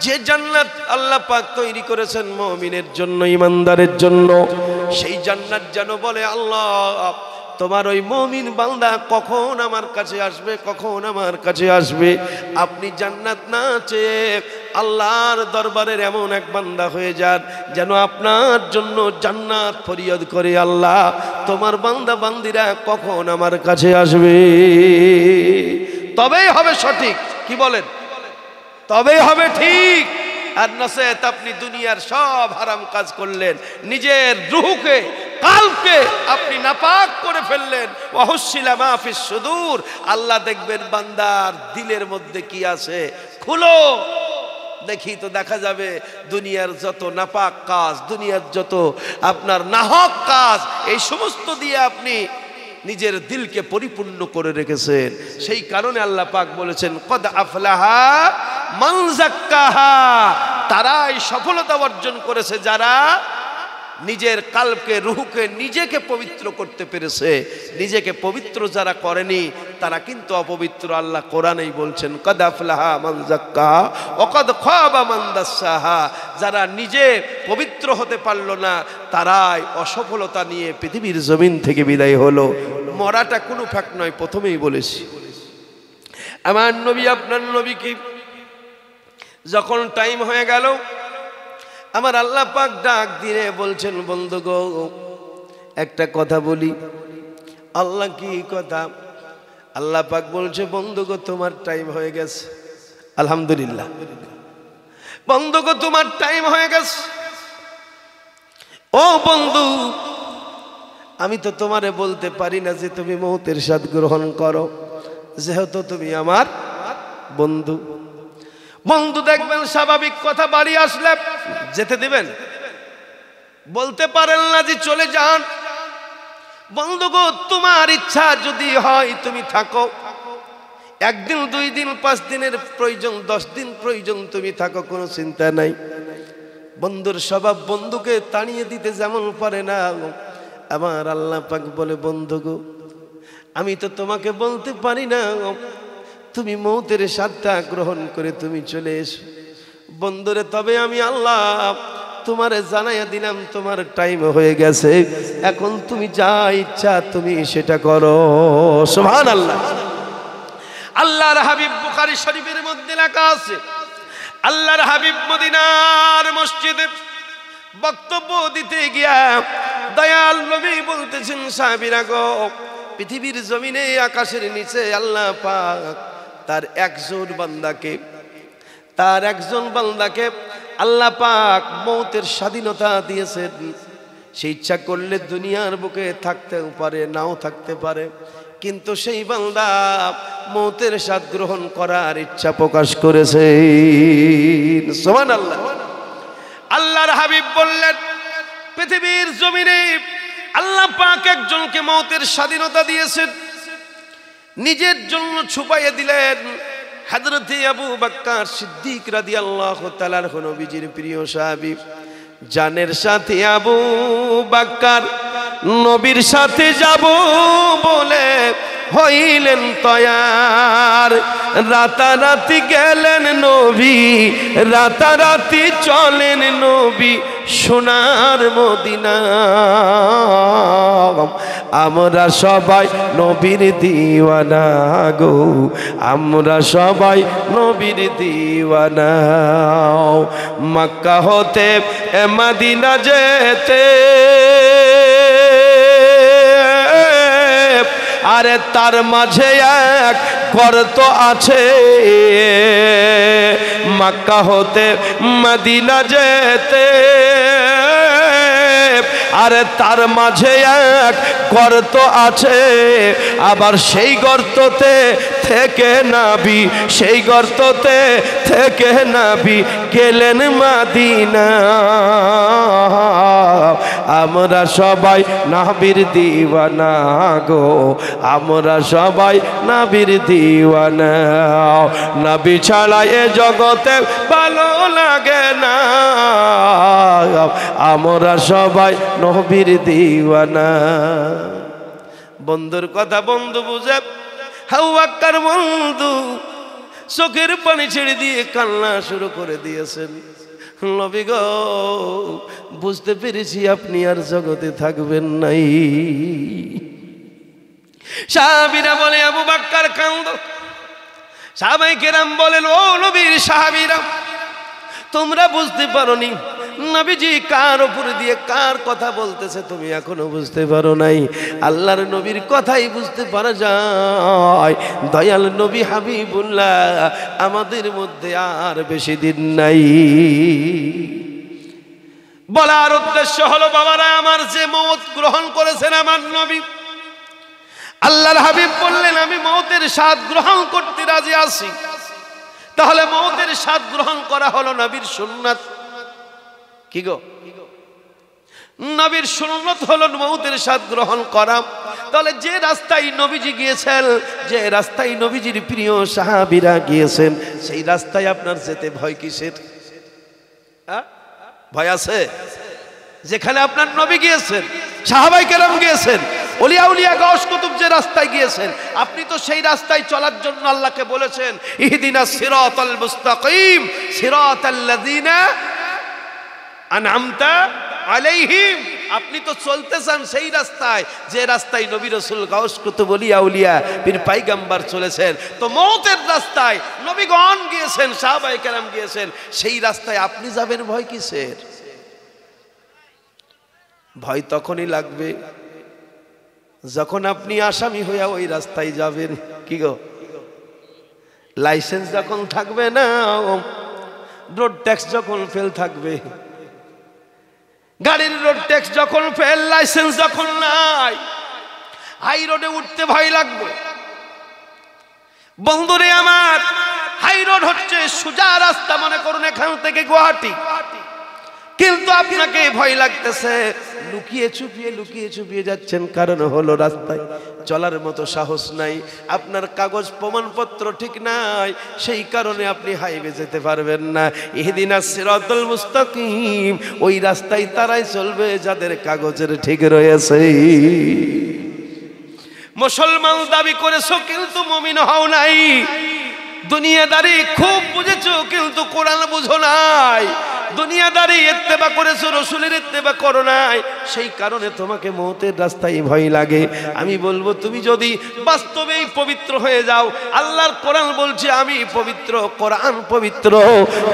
যে জান্নাত আল্লাহ পাক তৈরি করেছেন মুমিনের জন্য, ঈমানদারের জন্য। সেই জান্নাত যেন বলে আল্লাহ তোমার ওই মুমিন বান্দা কখন আমার কাছে আসবে, কখন আমার কাছে আসবে। আপনি জান্নাত না চেয়ে আল্লাহর দরবারের এমন এক বান্দা হয়ে যান যেন আপনার জন্য জান্নাত ফরিয়াদ করে, আল্লাহ তোমার বান্দা বান্দিরা কখন আমার কাছে আসবে। তবেই হবে সঠিক। কি বলেন? তবেই হবে ঠিক। আর নসেত আপনি দুনিয়ার সব হারাম কাজ করলেন, নিজের রূহকে, কালকে আপনি নাপাক করে ফেললেন। ওয়াহুসিলা মা ফিস সুদূর, আল্লাহ দেখবেন বান্দার দিলের মধ্যে কি আছে, খুলো দেখি তো দেখা যাবে দুনিয়ার যত নাপাক কাজ, দুনিয়ার যত আপনার নাহক কাজ, এই সমস্ত দিয়ে আপনি নিজের দিলকে পরিপূর্ণ করে রেখেছেন। সেই কারণে আল্লাহ পাক বলেছেন কদ আফলাহা মান যাক্কাহা, তারাই সফলতা অর্জন করেছে যারা নিজের কালকে, রূহকে, নিজেকে পবিত্র করতে পেরেছে। নিজেকে পবিত্র যারা করেনি তারা কিন্তু অপবিত্র। আল্লাহ কোরআনেই বলছেন কদ আফলাহা মান যাক্কাহা ওয়া কদ খাবা মান দাসসাহা, যারা নিজে পবিত্র হতে পারল না তারাই অসফলতা নিয়ে পৃথিবীর জমিন থেকে বিদায় হলো। মরাটা কোনো ফ্যাক্ট নয়, প্রথমেই বলেছি। আমার নবী, আপনার নবী কি যখন টাইম হয়ে গেল, আমার আল্লাহ পাক ডাক দিয়ে বলছেন বন্ধু গো একটা কথা বলি। আল্লাহ কি কথা? আল্লাহ পাক বলছে বন্ধু গো তোমার টাইম হয়ে গেছে। আলহামদুলিল্লাহ, বন্ধু গো তোমার টাইম হয়ে গেছে। ও বন্ধু, আমি তো তোমারে বলতে পারি না যে তুমি মৌতের স্বাদ গ্রহণ করো, যেহেতু তুমি আমার বন্ধু। বন্ধু দেখবেন স্বাভাবিক কথা বাড়ি আসলে যেতে দিবেন, বলতে পারেন না যে চলে যান। বন্ধু গো তোমার ইচ্ছা যদি হয় তুমি থাকো, একদিন, 2 দিন, 5 দিনের প্রয়োজন, 10 দিন প্রয়োজন, তুমি থাকো, কোনো চিন্তা নাই। বন্ধুর স্বভাব বন্ধুকে তাড়িয়ে দিতে যেমন পারে না, আমার আল্লাহ পাক বলে বন্ধু গো আমি তো তোমাকে বলতে পারি না তুমি মৌতের স্বাদটা গ্রহণ করে তুমি চলে এসো। বন্ধুরে, তবে আমি আল্লাহ তোমারে জানাইয়া দিলাম তোমার টাইম হয়ে গেছে, এখন তুমি যা ইচ্ছা তুমি সেটা করো। সুবহানাল্লাহ। আল্লাহর হাবিব বুখারী শরীফের মধ্যে লেখা আছে, আল্লাহর হাবিব মদিনার মসজিদে বক্তব্য দিতে গিয়া দয়াল নবী বলতেছেন, সাহাবীরা গো, পৃথিবীর জমিনে আকাশের নিচে আল্লাহ পাক তার একজন বান্দাকে আল্লাহ পাক মৌতের স্বাধীনতা দিয়েছেন। সে ইচ্ছা করলে দুনিয়ার বুকে থাকতেও পারে, নাও থাকতে পারে, কিন্তু সেই বান্দা মৌতের স্বাদ গ্রহণ করার ইচ্ছা প্রকাশ করেছে। সুবহানাল্লাহ। আল্লাহর হাবিব বললেন, পৃথিবীর জমিনে আল্লাহ পাক একজনকে মৌতের স্বাধীনতা দিয়েছেন, নিজের জন্য ছুপাইয়ে দিলেন। হযরত আবু বকর সিদ্দিক রাদিয়াল্লাহু তাআলা নবীজির প্রিয় সাহাবী, জানের সাথে আবু বকর নবীর সাথে যাব বলে হইলেন তয়ার। রাতারাতি গেলেন নবী, রাতারাতি চলেন নবী সোনার মদিনা। আমরা সবাই নবীর দিওয়ানা গো, আমরা সবাই নবীর দিওয়ানা। মক্কা হতে মদিনা যেতে আরে তার মাঝে এক গর্ত আছে, মক্কা হতে মদিনা যেতে আরে তার মাঝে এক গর্ত আছে। আবার সেই গর্ততে থেকে নবী, সেই গর্ততে থেকে নবী গেলেন মদিনা। আমরা সবাই নবীর দিওয়ানা গো, আমরা সবাই নবীর দিওয়ানা। নবী ছাড়া এ জগতে ভালো লাগে না, আমরা সবাই নবীর দিওয়ানা। বন্ধুর কথা বন্ধু বুঝে আবু বকর বন্ধু চোখের পানি ছেড়ে দিয়ে কান্না শুরু করে দিয়েছেন। নবী গো, বুঝতে পেরেছি আপনি আর জগতে থাকবেন নাই। সাহাবীরা বলে, আবু বকর কাঁদো। সাহাবায়ে কেরাম বলেন, ও নবীর সাহাবীরা, তোমরা বুঝতে পারোনি নবীজি কার উপর দিয়ে কার কথা বলতেছে, তুমি এখনো বুঝতে পারো নাই। আল্লাহর নবীর কথাই বুঝতে পারা যায়। দয়াল নবী হাবিবুল্লাহ আমাদের মধ্যে আর বেশি দিন নাই। বলার উদ্দেশ্য হলো, বাবারা আমার, যে মওত গ্রহণ করেছেন আমার নবী, আল্লাহর হাবিব বললেন আমি মওতের স্বাদ গ্রহণ করতে রাজি আছি। তাহলে মওতের স্বাদ গ্রহণ করা হলো নবীর সুন্নাত। কি গো, নবীর সুন্নাত হলো মওতের স্বাদ গ্রহণ করা। তাহলে যে রাস্তায় নবীজি গিয়েছেন, যে রাস্তায় নবীজির প্রিয় সাহাবীরা গিয়েছেন, সেই রাস্তায় আপনার যেতে ভয় কিসের? ভয় আছে? যেখানে আপনার নবী গিয়েছেন, সাহাবায়ে কেরাম গিয়েছেন, ওলিয়া উলিয়া গাউস কুতুব যে রাস্তায় গিয়েছেন, আপনি তো সেই রাস্তায় চলার জন্য আল্লাহকে বলেছেন, ইহদিনাস সিরাতাল মুস্তাকিম সিরাতাল্লাযিনা আনআমতা আলাইহিম। আপনি তো চলতে চান সেই রাস্তায়, যে রাস্তায় নবী রাসূল গাউস কুতুব ওলিয়া উলিয়া পীর পয়গম্বর চলেছেন। তো মওতের রাস্তায় নবীগণ গিয়েছেন, সাহাবায়ে কেরাম গিয়েছেন, সেই রাস্তায় আপনি যাবেন ভয় কিসের? ভয় তখনই লাগবে যখন আপনি আসামি হইয়া ওই রাস্তায় যাবেন। কি গো, লাইসেন্স যখন থাকবে না, রোড ট্যাক্স যখন ফেল থাকবে, গাড়ির রোড ট্যাক্স যখন ফেল, লাইসেন্স যখন নাই, হাই রোডে উঠতে ভয় লাগবে। বন্ধুরে আমার, হাই রোড হচ্ছে সোজা রাস্তা, মনে করুন এখান থেকে গুয়াহাটি, কিন্তু আপনাকে ভয় লাগতেছে, লুকিয়ে চুপিয়ে যাচ্ছেন। কারণ হলো রাস্তায় চলার মতো সাহস নাই, আপনার কাগজ প্রমাণপত্র ঠিক নাই, সেই কারণে আপনি হাইওয়ে যেতে পারবেন না। ইহদিনাস সিরাতাল মুস্তাকিম, ওই রাস্তায় তারাই চলবে যাদের কাগজের ঠিক রয়েছে। মুসলমান দাবি করেছো কিন্তু মুমিন হও নাই, দুনিয়াদারি খুব বুঝেছো কিন্তু কোরআন বুঝো নাই, দুনিয়াদারি ইত্তেবা করেছো রাসূলের ইত্তেবা করো নাই, সেই কারণে তোমাকে মওতের রাস্তায় ভয় লাগে। আমি বলবো তুমি যদি বাস্তবেই পবিত্র হয়ে যাও, আল্লাহর কোরআন বলছে আমি পবিত্র, কোরআন পবিত্র,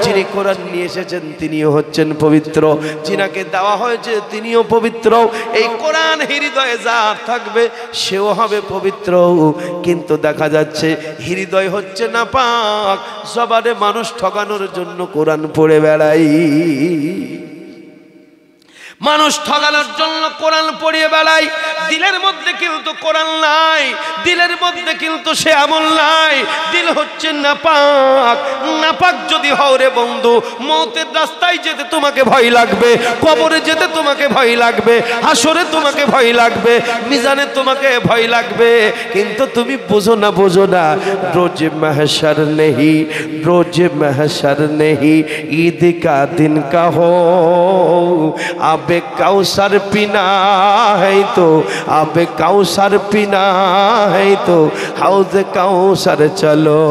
যিনি কোরআন নিয়ে এসেছেন তিনিও হচ্ছেন পবিত্র, যিনাকে দেওয়া হয়েছে তিনিও পবিত্র। এই কোরআন হৃদয়ে যার থাকবে সেও হবে পবিত্র। কিন্তু দেখা যাচ্ছে হৃদয় হচ্ছে না পাক, জবানে মানুষ ঠকানোর জন্য কোরআন পড়ে বেড়াই, মানুষ ঠকানোর জন্য কোরআন পড়িয়ে বেড়াই, দিলের মধ্যে কিন্তু কোরআন নাই, দিলের মধ্যে কিন্তু সে আমল নাই, দিল হচ্ছে নাপাক। নাপাক যদি হও রে বন্ধু, মওতের রাস্তায় যেতে তোমাকে ভয় লাগবে, কবরে যেতে তোমাকে ভয় লাগবে, হাসরে তোমাকে ভয় লাগবে, মিজানে তোমাকে ভয় লাগবে। কিন্তু তুমি বোঝো না, বোঝো না, রোজ महशर नहीं, रोज महशर नहीं, ईद का दिन का हो, अब कौसर पीना है तो, अब कौसर पीना है तो हौज कौसर चलो,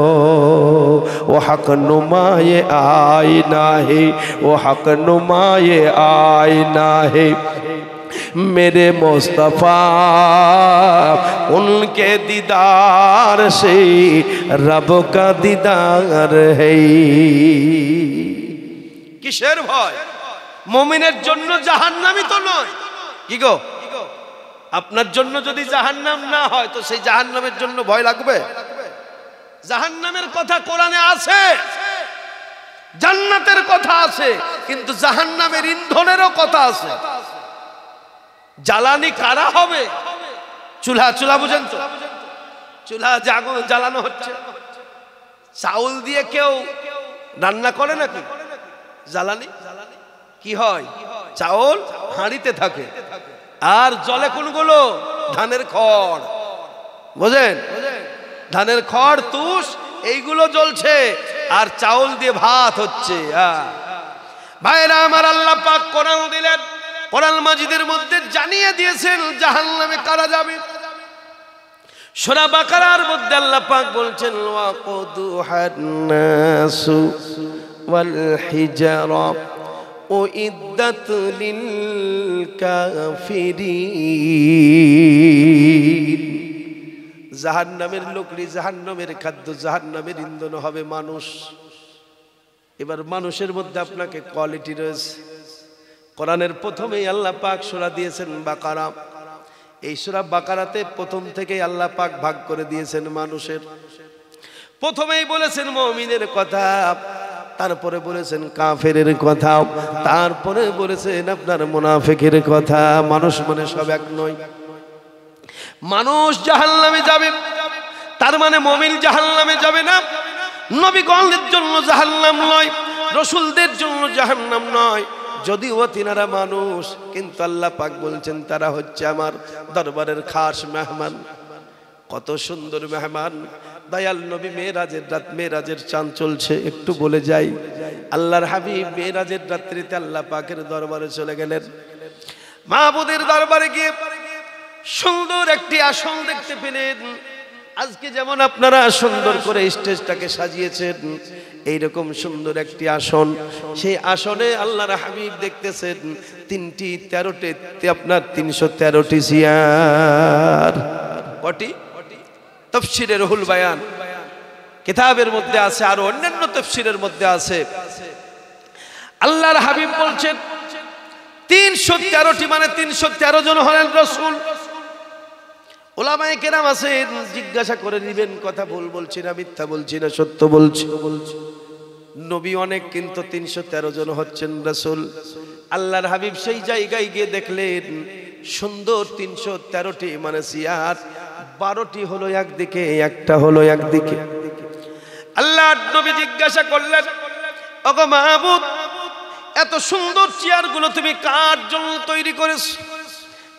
वो हक नुमाए आईना है, वो हक नुमाए आईना है, मेरे मुस्तफ़ा उनके दीदार से रब का दीदार है। किसेर भय? মুমিনের জন্য জাহান্নামই তো নয়। কি গো, আপনার জন্য যদি জাহান্নাম না হয় তো সেই জাহান্নামের জন্য ভয় লাগবে? জাহান্নামের কথা কোরআনে আছে, জান্নাতের কথা আছে, কিন্তু জাহান্নামের ইন্ধনেরও কথা আছে। জ্বালানি কারা হবে? চুলা, চুলা বুঝেন তো, চুলা জ্বালানো হচ্ছে, চাউল দিয়ে কেউ রান্না করে নাকি? জ্বালানি কি হয়? চাউল হাঁড়িতে থাকে, আর জলে কোনগুলো? ধানের খড়, বুঝেন? ধানের খড়, তুষ, এইগুলো জ্বলছে, আর চাউল দিয়ে ভাত হচ্ছে। ভাইরা আমার, আল্লাহ পাক কোরআন দিলেন, কোরআন মাজিদের মধ্যে জানিয়ে দিয়েছেন জাহান্নামে কারা যাবে। সূরা বাকারার মধ্যে আল্লাহ পাক বলছেন ওয়াকুদুহান নাসু ওয়াল হিজারা উইদ্দাত লিল কাফিরিন। জাহান্নামের লোকরি, জাহান্নামের খাদ্য, জাহান্নামের ইন্ধন হবে মানুষ। এবার মানুষের মধ্যে আপনাকে কোয়ালিটি রয়েছে। কোরআনের প্রথমেই আল্লাহ পাক সূরা দিয়েছেন বাকারা। এই সূরা বাকারাতে প্রথম থেকেই আল্লাহ পাক ভাগ করে দিয়েছেন মানুষের। প্রথমেই বলেছেন মুমিনের কথা, তারপরে বলেছেন কাফেরের কথা, তারপরে বলেছেন আপনার মুনাফিকের কথা। মানুষ মানে সব এক নয়। মানুষ জাহান্নামে যাবে, তার মানে মুমিন জাহান্নামে যাবে না। নবীগণের জন্য জাহান্নাম নয়, রাসূলদের জন্য জাহান্নাম নয়। যদিও তিনারা মানুষ, কিন্তু আল্লাহ পাক বলছেন তারা হচ্ছে আমার দরবারের খাস মেহমান। কত সুন্দর মেহমান! দয়াল নবী মেরাজের রাত, মেরাজের চাঁদ চলছে, একটু বলে যাই, আল্লাহর হাবিব মেরাজের রাত্রিতে আল্লাহ পাকের দরবারে চলে গেলেন। মাহবুদের দরবারে গিয়ে সুন্দর একটি আসন দেখতে পেলেন। আজকে যেমন আপনারা সুন্দর করে স্টেজটাকে সাজিয়েছেন, এইরকম সুন্দর একটি আসন, সেই আসনে আল্লাহর হাবিব দেখতেছেন 13টি আপনার 313টি চেয়ার। কটি? তাফসীরে রুহুল বায়ান কিতাবের মধ্যে আছে, আর অন্যান্য তাফসীরের মধ্যে আছে। আল্লাহর হাবিব বলছেন 313টি মানে 313 জন হলেন রাসূল। উলামায়ে কেরাম আছেন, জিজ্ঞাসা করে নেবেন কথা ভুল বলছি না, মিথ্যা বলছি না, সত্য বলছি। নবী অনেক, কিন্তু 313 জন হচ্ছেন রাসূল। আল্লাহর হাবিব সেই জায়গায় গিয়ে দেখলেন সুন্দর 313টি মানে চেয়ার, 12টি হলো একদিকে, একটা হলো একদিকে। আল্লাহর নবী জিজ্ঞাসা করলেন, ওগো মাহবুব, এত সুন্দর চেয়ারগুলো তুমি কার জন্য তৈরি করেছো?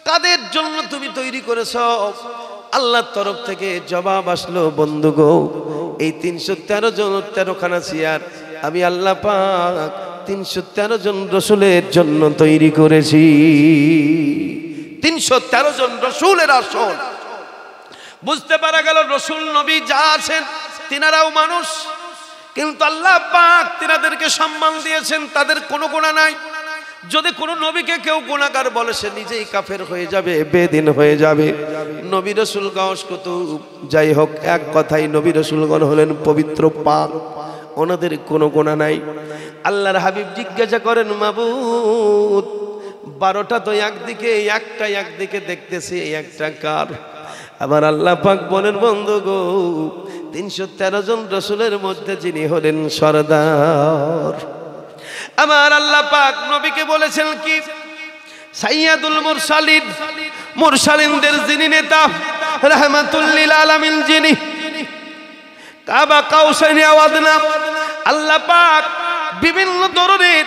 কাদের জন্য তুমি তৈরি করেছো? আল্লাহর তরফ থেকে জবাব আসলো, বন্ধু গো, এই 313 জন 13খানা চেয়ার আমি আল্লাহ পাক 313 জন রাসূলের জন্য তৈরি করেছি। 313 জন রাসূলের আসন। বুঝতে পারা গেল রসুল নবী যা আছেন তিনারাও মানুষ, কিন্তু আল্লাহ পাক তিনাদেরকে সম্মান দিয়েছেন, তাদের কোনো গুনাহ নাই। যদি কোনো নবীকে কেউ গুনাহগার বলে সে নিজেই কাফের হয়ে যাবে, বেদিন হয়ে যাবে। নবী রসুল গাউস কুতুব যাই হোক, এক কথাই নবী রসুলগণ হলেন পবিত্র পাক, ওনাদের কোনো গুনাহ নাই। আল্লাহর হাবিব জিজ্ঞাসা করেন, মাবুদ 12টা তো একদিকে, একটা একদিকে দেখতেছি, একটা কার? আবার আল্লাহ পাক বলেন, বন্ধু গো 313 জন রসুলের মধ্যে যিনি হলেন সরদার, আমার আল্লাহ পাক নবীকে বলেছেন কি, সাইয়্যিদুল মুরসালিন, মুরসালিনদের যিনি নেতা, রাহমাতুল লিল আলামিন যিনি, কাবা কাউসাইনি আওয়াদনা। আল্লাহ পাক বিভিন্ন ধরনের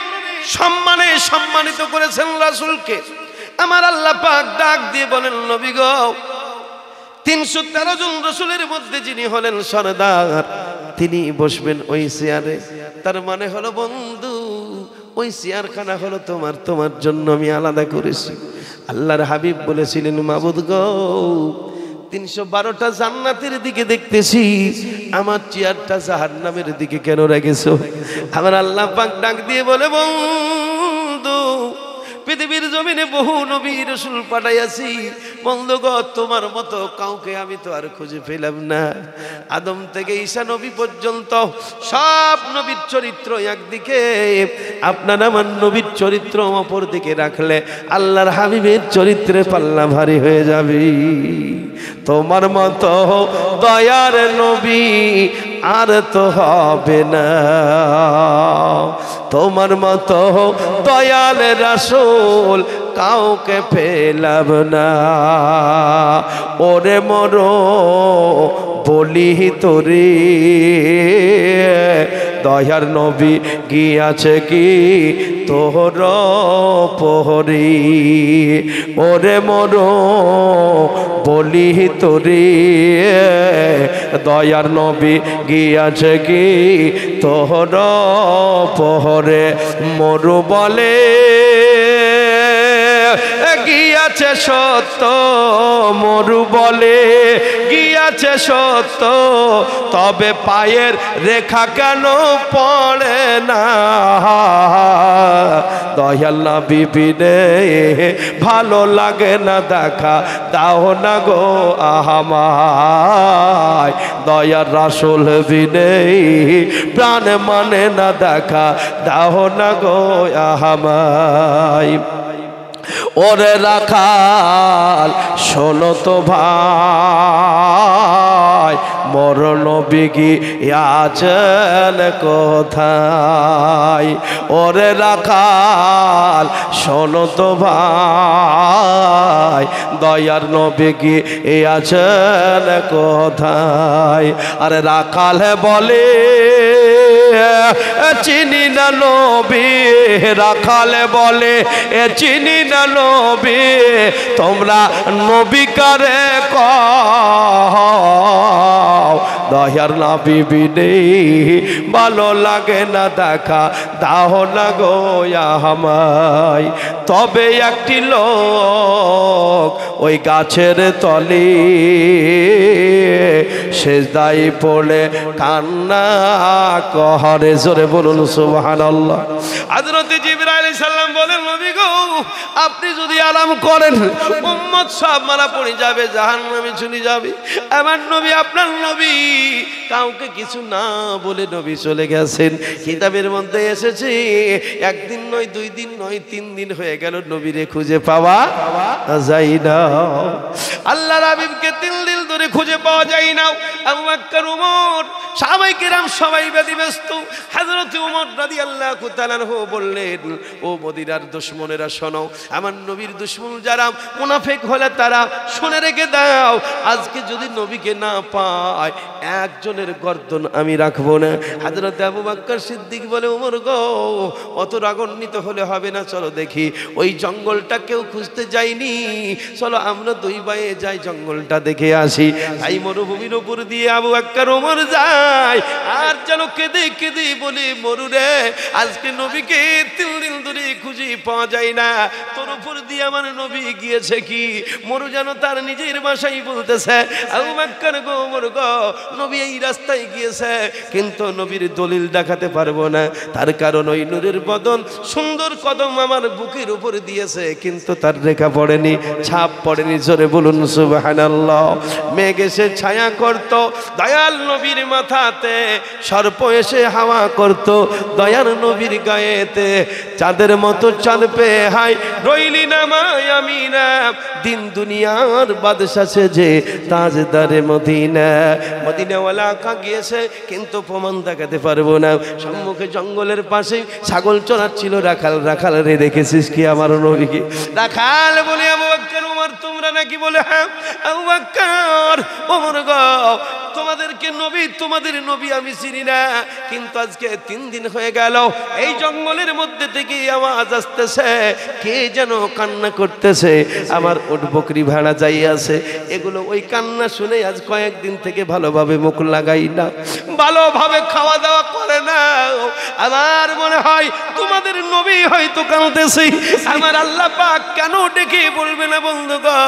সম্মানে সম্মানিত করেছেন রাসূলকে। আমার আল্লাহ পাক ডাক দিয়ে বলেন, নবী গো 313 জন রসুলের মধ্যে যিনি হলেন সরদার, তিনি বসবেন ওই চেয়ারে। তার মানে হলো বন্ধু, ওই চেয়ারখানা হলো তোমার, তোমার জন্য আমি আলাদা করেছি। আল্লাহর হাবিব বলেছিলেন, মাবুদ গো 312টা জান্নাতের দিকে দেখতেছি, আমার চেয়ারটা জাহান্নামের দিকে কেন রেখেছো? আমার আল্লাহ পাক ডাক দিয়ে বলে, বন্ধু পৃথিবীর জমিনে বহু নবী রাসূল পাঠাইয়াছি, বন্ধু গো তোমার মতো কাউকে আমি তো আর খুঁজে পেলাম না। আদম থেকে ঈসা নবী পর্যন্ত সব নবীর চরিত্র একদিকে, আপনার আমার নবীর চরিত্র অপর দিকে রাখলে আল্লাহর হাবিবের চরিত্রে পাল্লা ভারী হয়ে যাবে। তোমার মতো দয়ার নবী আর তো হবে না, তোমার মতো দয়াল রাসূল কাউকে পেলাম না। ওরে মরো বলি তোরে, দয়ার নবী গিয়াছে কি তোর পহরি? ওরে মরো বলি তোরে, দয়ার নবী গিয়াছে কি তোর পহরে? মরু বলে গিয়াছে সত্য, মরু বলে গিয়াছে সত্য, তবে পায়ের রেখা কেন পড়ে না? দয়াল নবী বিনে ভালো লাগে না দেখা, দাও না গো আমায়। দয়ার রাসূল বিনে প্রাণ মানে না দেখা, দাও না গো আমায়। ওরে রাখাল শোনো তো ভাই, মোর নবী গিয়াছেন কোথায়? ওরে রাখাল শোনো তো ভাই, দয়ার নবী গিয়াছেন কোথায়? আরে রাখাল বলে চিনি না নবী, রাখালে বলে চিনি না নবী, তোমরা নবী কারে কও? দয়ার নবী বিনে ভালো লাগে না দেখা, দাও না গো আমায়। তবে একটি লোক ওই গাছের তলে সেজদায় পড়ে কান্না করে, জোরে বলুন সুবহানাল্লাহ। হযরত জিবরাইল আলাইহিস সালাম বলেন, নবী গো আপনি যদি আরাম করেন উম্মত সব মারা পড়ে যাবে, জাহান্নামে চলে যাবে। আমার নবী আপনার নবী কাউকে কিছু না বলে নবী চলে গেছেন। কিতাবের মধ্যে এসেছে একদিন নয়, 2 দিন নয়, 3 দিন হয়ে গেল নবীরে খুঁজে পাওয়া যায় না। আল্লাহর হাবিবকে 3 দিন ধরে খুঁজে পাওয়া যায় না। আবু বকর, ওমর, সাহাবায়ে কেরাম সবাই ব্যতিব্যস্ত। হযরত ওমর রাদিয়াল্লাহু তাআলা আনহু বললেন, ও মদিনার দুশমনেরা শোনো, আমার নবীর দুশমন যারা মুনাফিক হলে তারা শুনে রেখে দাও, আজকে যদি নবীকে না পায় একজনের গর্দন আমি রাখবো না। হযরত আবু বকর সিদ্দিক বলে, ওমর গো অত রাগান্বিত হলে হবে না, চলো দেখি ওই জঙ্গলটা কেউ খুঁজতে যায়নি, চলো আমরা 2 ভাইয়ে যাই জঙ্গলটা দেখে আসি। আসি। এই মরুভূমির উপর দিয়ে আবু বকর ওমর যায় আর যেন কেঁদে কেঁদে বলে, মরু রে, আজকে নবীকে 3 দিন ধরে খুঁজে পাওয়া যায় না, তোর উপর দিয়ে আমার নবী গিয়েছে কি? মরু যেন তার নিজের ভাষায় বলতেছে, আবু বকর গো, ওমর গো, নবী এই রাস্তায় গিয়েছে, কিন্তু নবীর দলিল দেখাতে পারবো না, তার কারণ ওই নূরের বদন সুন্দর কদম আমার বুকের উপর দিয়েছে, কিন্তু তার রেখা পড়েনি, ছাপ পড়েনি। জোরে বলুন সুবহানাল্লাহ। মেঘ এসে ছায়া করত দয়াল নবীর মাথাতে, সর্প এসে হাওয়া করত দয়াল নবীর গায়েতে, চাঁদের মতো চাঁদ পেয়ে হাই রইলি না মায়ামিনা, দিন দুনিয়ার বাদশা সেজে তাজদারে মদিনা। মদিনাওয়ালা আঁকা গিয়েছে কিন্তু প্রমাণ দেখাতে পারবো না। সম্মুখে জঙ্গলের পাশে ছাগল চড়াচ্ছিল রাখাল, রাখাল রে দেখেছিস কি আমার নবীকে? রাখাল বলে, আবু বকর ওমর তোমরা নাকি? বলে হ্যাঁ। আবু বকর ওমর গো, তোমাদেরকে নবী, তোমাদের নবী আমি চিনি না, কিন্তু আজকে 3 দিন হয়ে গেল এই জঙ্গলের মধ্যে থেকে আওয়াজ আসতেছে, কে যেন কান্না করতেছে, আমার উট বকরি ভাড়া যাই আছে। এগুলো ওই কান্না শুনে আজ কয়েকদিন থেকে ভালোভাবে মুখ লাগাই না, ভালোভাবে খাওয়া দাওয়া করে না। আমার মনে হয় তোমাদের নবী হয়তো কাঁদতেছে। আমার আল্লাহ পাক কেন ডেকে বলবে না বন্ধু গো,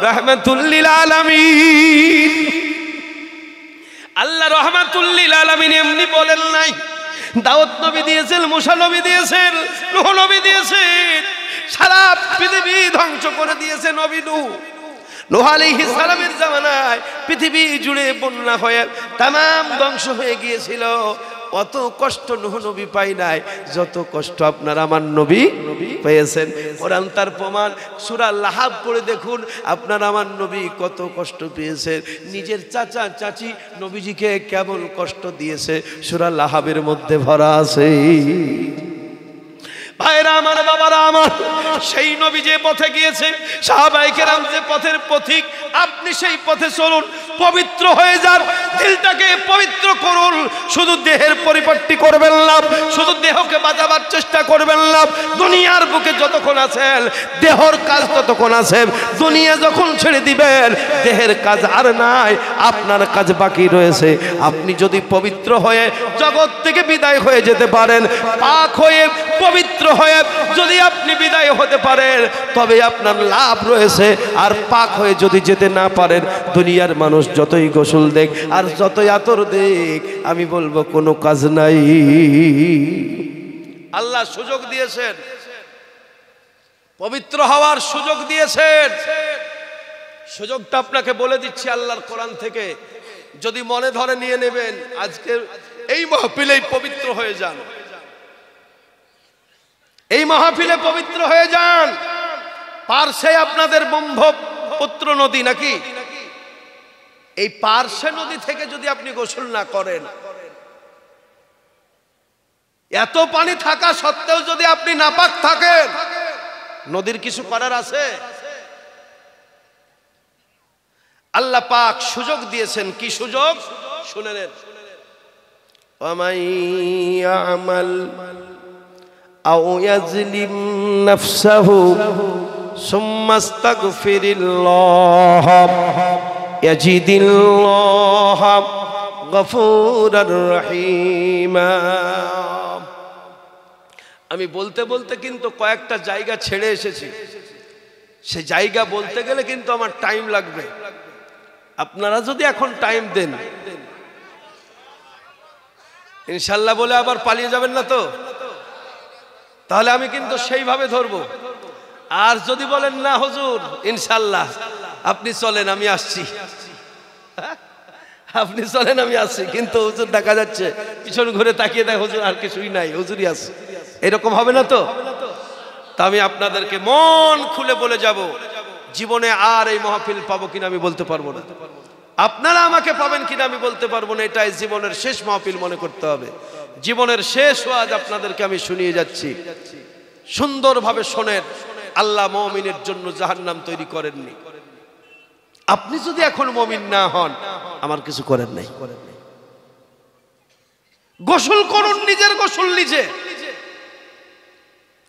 রাহমাতুল লিল আলামিন। আল্লাহ রহমাতুল লিল আলামিন এমনি বলেন নাই। দাউদ নবী দিয়েছেন, মুসা নবী দিয়েছেন, নূহ নবী দিয়েছেন, সারা পৃথিবী ধ্বংস করে দিয়েছে নবী নূহ। নূহ আলাইহিস সালামের জামানায় পৃথিবী জুড়ে বন্যা হয়ে তামাম ধ্বংস হয়ে গিয়েছিল। অত কষ্ট নূহ নবী পাই নাই যত কষ্ট আপনার আমার নবী পেয়েছেন। কোরআন তার প্রমাণ। সূরা লাহাব পড়ে দেখুন আপনার আমার নবী কত কষ্ট পেয়েছেন। নিজের চাচা চাচি নবীজিকে কেমন কষ্ট দিয়েছে সূরা লাহাবের মধ্যে ভরা আছে। ভাইরা আমার, বাবারা আমার, সেই নবী যে পথে গিয়েছে, সাহাবায়ে কেরাম যে পথের পথিক, আপনি সেই পথে চলুন, পবিত্র হয়ে যান, দিলটাকে পবিত্র করুন। শুধু দেহের পরিপাটি করবেন না, শুধু দেহকে বাঁচাবার চেষ্টা করবেন না। দুনিয়ার বুকে যতক্ষণ আছেন দেহর কাজ ততক্ষণ আছে। দুনিয়া যখন ছেড়ে দিবেন দেহের কাজ আর নাই, আপনার কাজ বাকি রয়েছে। আপনি যদি পবিত্র হয়ে জগৎ থেকে বিদায় হয়ে যেতে পারেন, পাক হয়ে পবিত্র হয়ে যদি আপনি বিদায় হতে পারেন, তবে আপনার লাভ রয়েছে। আর পাক হয়ে যদি যেতে না পারেন, দুনিয়ার মানুষ যতই গোসল দেখ আর যতই আতর দেখ, আমি বলবো কোনো কাজ নাই। আল্লাহ সুযোগ দিয়েছেন, পবিত্র হওয়ার সুযোগ দিয়েছেন। সুযোগটা আপনাকে বলে দিচ্ছি আল্লাহর কোরআন থেকে, যদি মনে ধরে নিয়ে নেবেন। আজকে এই মাহফিলেই পবিত্র হয়ে যান, এই মাহফিলে পবিত্র হয়ে যান। পার্শ্বে আপনাদের ব্রহ্মপুত্র নদী নাকি, এই পার্শ্বে নদী থেকে যদি আপনি গোসল না করেন, এত পানি থাকা সত্ত্বেও যদি আপনি নাপাক থাকেন, নদীর কিছু করার আছে? আল্লাহ পাক সুযোগ দিয়েছেন। কি সুযোগ? শুনে নেন। ওয়ামান ইয়ামাল আও ইয়াজলিম নাফসাহু সুম্মা আস্তাগফিরিল্লাহ ইয়াজিদিল্লাহ গফুরার রহিমা। আমি বলতে বলতে কিন্তু কয়েকটা জায়গা ছেড়ে এসেছি, সে জায়গা বলতে গেলে কিন্তু আমার টাইম লাগবে। আপনারা যদি এখন টাইম দেন ইনশাল্লাহ বলে আবার পালিয়ে যাবেন না তো? তাহলে আমি কিন্তু সেইভাবে ধরবো। আর যদি বলেন না হুজুর ইনশাল্লাহ আপনি চলেন আমি আসছি, আপনি চলেন আমি আসছি, কিন্তু হুজুর দেখা যাচ্ছে পিছন ঘুরে তাকিয়ে দেখ হুজুর আর কিছুই নাই, হুজুরই আছে, এরকম হবে না তো? তা আমি আপনাদেরকে মন খুলে বলে যাব, জীবনে আর এই মাহফিল পাবো কিনা আমি বলতে পারবো না, আপনারা আমাকে পাবেন কিনা আমি বলতে পারবো না। এটাই জীবনের শেষ মাহফিল মনে করতে হবে। জীবনের শেষ ওয়াজ আপনাদেরকে আমি শুনিয়ে যাচ্ছি, সুন্দরভাবে শোনেন। আল্লাহ মুমিনের জন্য জাহান্নাম তৈরি করেননি। আপনি যদি এখন মুমিন না হন আমার কিছু করেন নাই। গোসল করুন, নিজের গোসল নিজে।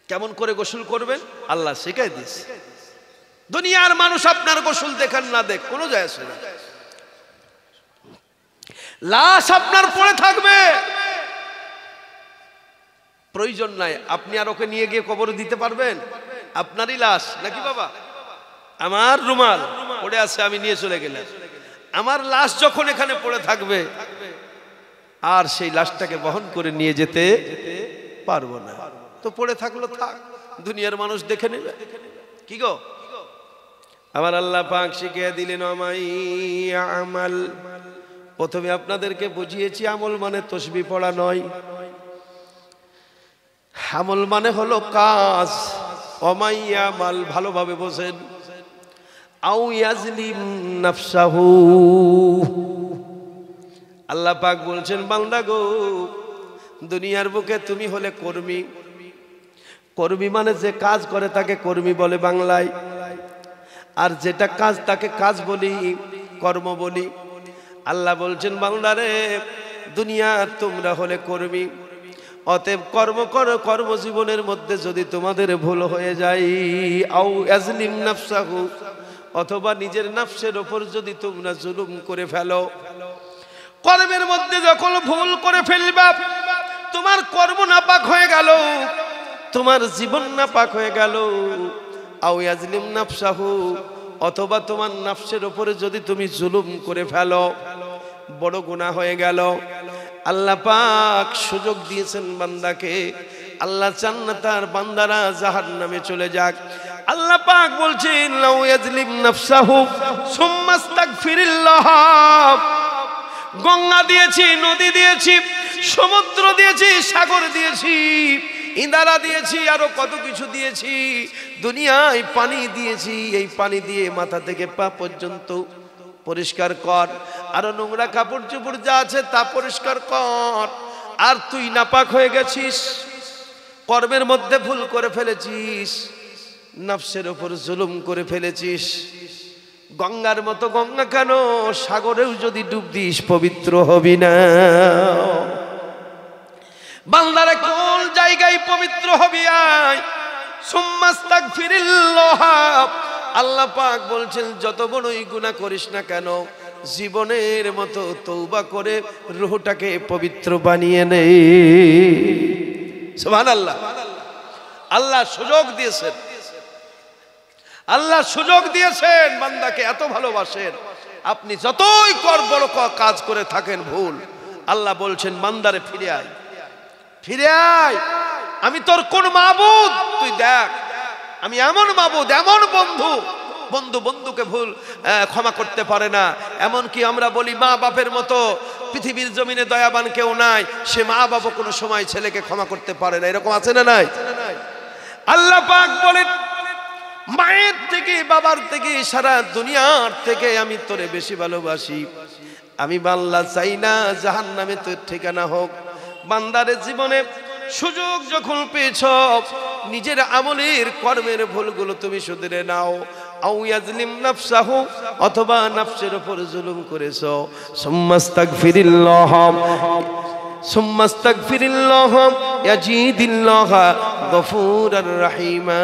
কেমন করে গোসল করবেন আল্লাহ শিখাই দিয়েছে। দুনিয়ার মানুষ আপনার গোসল দেখান না দেখ কোনো যায় আসে না। লাশ আপনার পড়ে থাকবে, প্রয়োজন নাই আপনি আর ওকে নিয়ে গিয়ে কবরে দিতে পারবেন? আপনারই লাশ নাকি বাবা? আমার রুমাল পড়ে আছে, আমি নিয়ে চলে গেলাম, আমার লাশ যখন এখানে পড়ে থাকবে আর সেই লাশটাকে বহন করে নিয়ে যেতে পারবো না, তো পড়ে থাকলো থাক, দুনিয়ার মানুষ দেখে নেবে। কি গো আমার আল্লাহ পাক শিখিয়ে দিলেন আমাল। প্রথমে আপনাদেরকে বুঝিয়েছি আমল মানে তসবিহ পড়া নয়, আমল মানে হলো কাজ। অমাইয়ামাল ভালোভাবে বোঝেন, আও ইয়াজলিম নাফসাহু। আল্লাহ পাক বলছেন বান্দা গো, দুনিয়ার বুকে তুমি হলে কর্মী। কর্মী মানে যে কাজ করে তাকে কর্মী বলে বাংলায়, আর যেটা কাজ তাকে কাজ বলি, কর্ম বলি। আল্লাহ বলছেন বান্দারে, দুনিয়া তোমরা হলে কর্মী, অতএব কর্ম করো। কর্মজীবনের মধ্যে যদি তোমাদের ভুল হয়ে যায়, আও ইয়াজলিম নাফসাহু, অথবা নিজের নাফসের ওপর যদি তোমরা জুলুম করে ফেলো, কর্মের মধ্যে যখন ভুল করে ফেলবা, তোমার কর্ম নাপাক হয়ে গেল, তোমার জীবন নাপাক হয়ে গেল। আও ইয়াজলিম নাফসাহু, অথবা তোমার নাফসের উপরে যদি তুমি জুলুম করে ফেলো, বড় গুনাহ হয়ে গেল। আল্লাহ পাক সুযোগ দিয়েছেন বান্দাকে, আল্লাহ চান না তার বান্দারা জাহান্নামে চলে যাক। আল্লাহ পাক বলছেন লাউ ইয়াজলিম নাফসাহু সুম্মা আস্তাগফিরিল্লাহ। গঙ্গা দিয়েছি, নদী দিয়েছি, সমুদ্র দিয়েছি, সাগর দিয়েছি, ইঁদারা দিয়েছি, আরো কত কিছু দিয়েছি, দুনিয়ায় পানি দিয়েছি। এই পানি দিয়ে মাথা থেকে পা পর্যন্ত পরিষ্কার কর, আরো নোংরা কাপড় চোপড় যা আছে তা পরিষ্কার কর। আর তুই নাপাক হয়ে গেছিস, কর্মের মধ্যে ভুল করে ফেলেছিস, নফসের উপর জুলুম করে ফেলেছিস। গঙ্গার মতো গঙ্গা কেন, সাগরেও যদি ডুব দিস পবিত্র হবি না। বান্দারে কোন জায়গায় পবিত্র হবি? আয় সুম্মা আস্তাগফিরিল্লাহ। আল্লাহ পাক বলছেন যত বড়ই গুনাহ করিস না কেন, জীবনের মতো তওবা করে রূহটাকে পবিত্র বানিয়ে নে। সুবহানাল্লাহ। আল্লাহ সুযোগ দিয়েছেন, আল্লাহ সুযোগ দিয়েছেন, বান্দাকে এত ভালোবাসেন। আপনি যতই বড় কাজ করে থাকেন ভুল, আল্লাহ বলছেন বান্দারে ফিরে আয়, ফিরে আয়, আমি তোর কোন মাবুদ তুই দেখ। আমি এমন মাবুদ, এমন বন্ধু, বন্ধু বন্ধুকে ভুল ক্ষমা করতে পারে না। এমন কি আমরা বলি মা বাপের মতো পৃথিবীর জমিনে দয়াবান কেউ নাই, সে মা বাবা কোনো সময় ছেলেকে ক্ষমা করতে পারে না, এরকম আছে না নাই? আল্লাহ পাক বলেন মায়ের থেকে বাবার থেকে সারা দুনিয়ার থেকে আমি তোরে বেশি ভালোবাসি। আমি বান্দা চাই না জাহান্নামে তোর ঠিকানা হোক। বান্দারে জীবনে সুযোগ যখন পেয়েছ, নিজের আমলের কর্মের ভুলগুলো তুমি শুধরে নাও। আও ইয়াজলিম নাফসাহু, অথবা নাফসের উপর জুলুম করেছো, সুম্মা আস্তাগফিরিল্লাহ, সুম্মা আস্তাগফিরিল্লাহ ইয়াজিদিল্লাহ গফুরার রহিমা।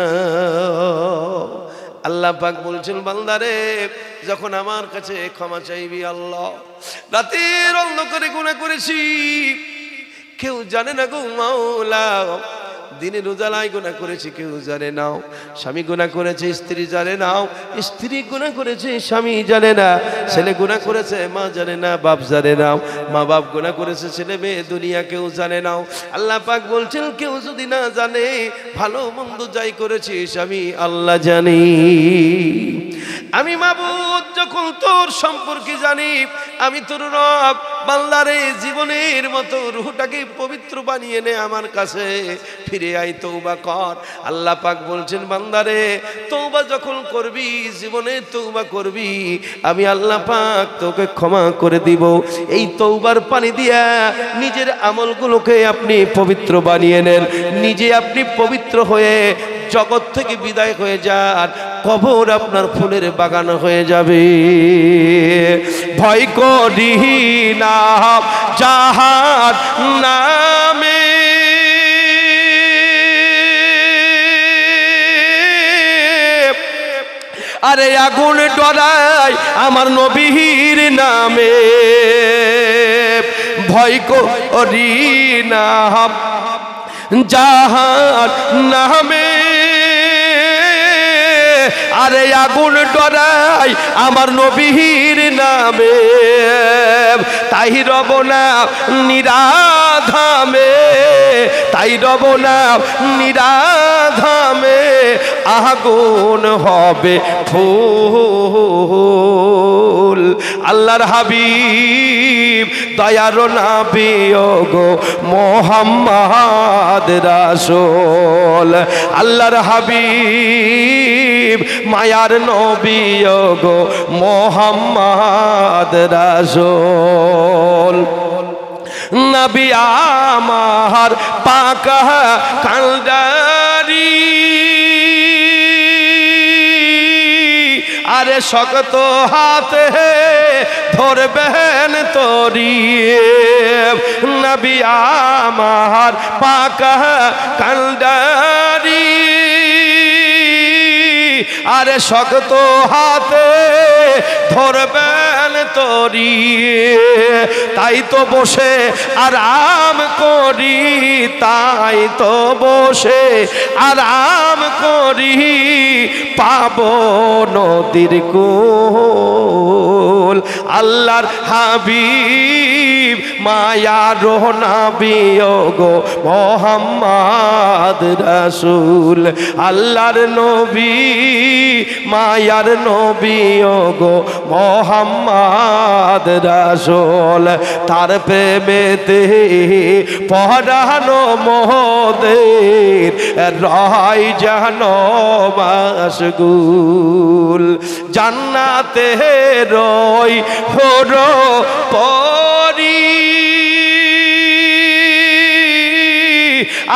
আল্লাহ পাক বলছেন বান্দারে যখন আমার কাছে ক্ষমা চাইবি, আল্লাহ রাতের অন্ধকারে গুনাহ করেছি, কেউ জানে না গো মাওলা, দিনের উজালায় গুনাহ করেছি, কেউ জানে না। স্বামী গুনাহ করেছে, স্ত্রী জানে না, স্ত্রী গুনাহ করেছে, স্বামী জানে না, ছেলে গুনাহ করেছে, মা জানে না, বাপ জানে না, মা বাপ গুনাহ করেছে, ছেলে মেয়ে দুনিয়া কেউ জানে না। আল্লাহ পাক বলছেন কেউ যদি না জানে, ভালো মন্দ যাই করেছিস আমি আল্লাহ জানি। আমি মাবুদ যখন তোর সম্পর্কে জানি, আমি তোর রব। বান্দারে জীবনের মতো রূহটাকে পবিত্র বানিয়ে নে, আমার কাছে ফিরে আয়, তওবা কর। আল্লাহ পাক বলছেন বান্দারে তওবা যখন করবি, জীবনে তওবা করবি, আমি আল্লাহ পাক তোকে ক্ষমা করে দিব। এই তওবার পানি দিয়া নিজের আমলগুলোকে আপনি পবিত্র বানিয়ে নেন, নিজে আপনি পবিত্র হয়ে জগৎ থেকে বিদায় হয়ে যান, কবর আপনার ফুলের বাগান হয়ে যাবে। ভয় করি না জাহান নামে, আরে আগুন ডরাই আমার নবীর নামে। ভয় করি না জাহান্নামে আরে আগুন ডরাই আমার নবীর নামে তাই রব না নিরাধামে তাই রব না নিরাধামে আগুন হবে ফুল আল্লাহর হাবিব দয়ার নবী গো মুহাম্মদ রাসূল আল্লাহর হাবিব মায়ার নবী গো মুহাম্মদ রাসূল নবী আমার পাক কালদারি আরে শক্ত হাতে ধরবেন তরি নবী আমার পাক কালদারি আরে শক্ত হাতে ধরবেন তরি তাই তো বসে আরাম করি তাই তো বসে আরাম করি পাবো নদীর কুল আল্লাহর হাবিব মায়ার নবী গো মুহাম্মদ রাসূল আল্লাহর নবী মায়ার নবী গো মুহাম্মদ রাসূল তার প্রেমেতে পরানো মোদের রয় জানো মাশগুল জান্নাতে রয় হরো পরি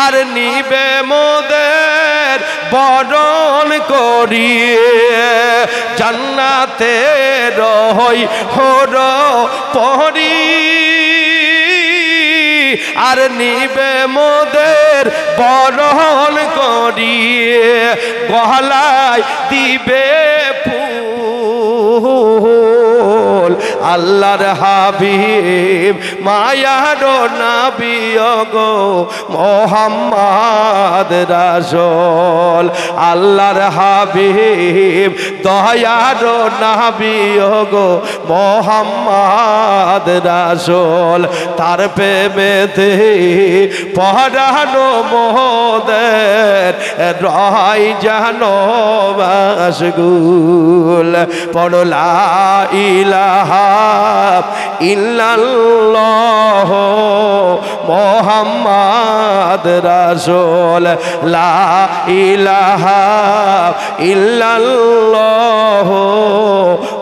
আর নিবে মোদের বরণ করিয়ে জান্নাতে রয় হরো পরি আর নিবে মোদের বরণ করিয়ে গলায় দিবে ফুল আল্লাহর হাবিব মায়ার নবী গো মুহাম্মদ রাসূল আল্লাহর হাবিব দয়ার নবী গো মুহাম্মদ রাসূল তার প্রেমেতে পরানো মোদের রয় জানো মাশগুল পড়ো লা ইলাহা ইল্লাল্লাহ মুহাম্মদ রাসূল লা ইলাহা ইল্লাল্লাহ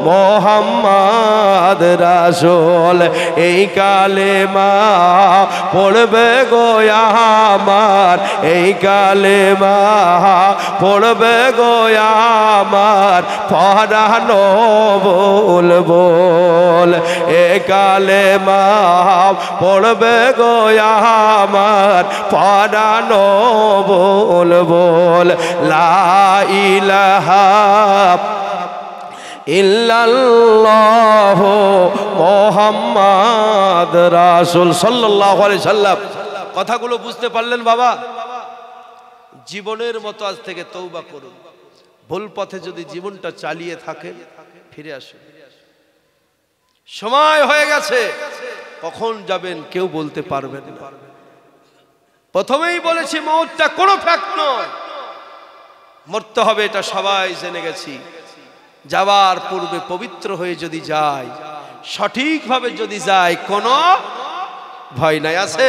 মুহাম্মদ রাসূল এই কালেমা পড়বে গো আমার এই কালেমা পড়বে গো আমার পরানো বল বল এ কালেমা পড়বে গো আমার পরানো বল বল লা ইলাহা ইল্লাল্লাহ মুহাম্মদ রাসূল সাল্লাল্লাহু আলাইহি সাল্লাম কথাগুলো বুঝতে পারলেন বাবা জীবনের মতো আজ থেকে তওবা করুন ভুল পথে যদি জীবনটা চালিয়ে থাকেন ফিরে আসুন সময় হয়ে গেছে কখন যাবেন কেউ বলতে পারবেন না প্রথমেই বলেছি মওতটা কোনো ফ্যাক্ট নয় মরতে হবে এটা সবাই জেনে গেছি যাওয়ার পূর্বে পবিত্র হয়ে যদি যায় সঠিকভাবে যদি যায় কোনো ভয় নাই আছে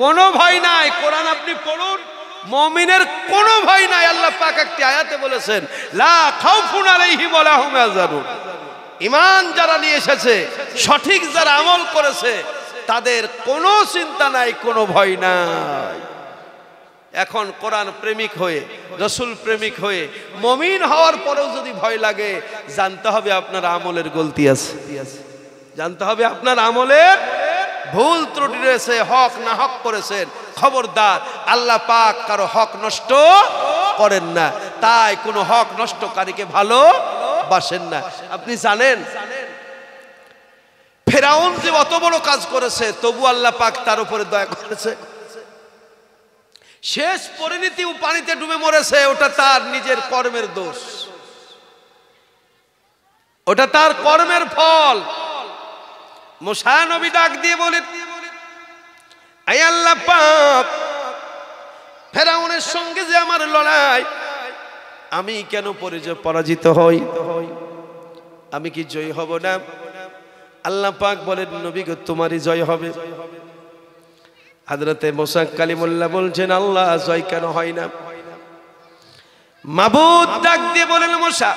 কোনো ভয় নাই কোরআন আপনি পড়ুন মুমিনের কোনো ভয় নাই আল্লাহ পাক একটি আয়াতে বলেছেন লা খাউফুন আলাইহিম ওয়া লা হুম ইয়াহজানুন ঈমান যারা নিয়ে এসেছে সঠিক যারা আমল করেছে তাদের কোনো চিন্তা নাই কোনো ভয় নাই এখন কোরআন প্রেমিক হয়ে রাসূল প্রেমিক হয়ে মুমিন হওয়ার পরেও যদি ভয় লাগে জানতে হবে আপনার আমলের গলতি আছে জানতে হবে আপনার আমলের ভুল ত্রুটি রয়েছে হক না হক করেছেন খবরদার আল্লাহ পাক কারো হক নষ্ট করেন না তাই কোনো হক নষ্টকারীকে ভালোবাসেন না আপনি জানেন ফেরাউন যে অত বড় কাজ করেছে তবু আল্লাহ পাক তার উপরে দয়া করেছে। শেষ পরিণতি পানিতে ডুবে মরেছে, ওটা তার নিজের কর্মের দোষ, ওটা তার কর্মের ফল। মুসা নবী ডাক দিয়ে বলেন, আয় আল্লাহ পাক, ফেরাউনের সঙ্গে যে আমার লড়াই, আমি কেন পরাজিত হই? আমি কি জয় হব না? আল্লাহ পাক বলেন, নবী গো, তোমারই জয় হবে। হযরতে মুসা কালিমুল্লাহ বলছেন, আল্লাহ জয় কেন হয় না? মাবুদ ডাক দিয়ে বলেন, মুসা,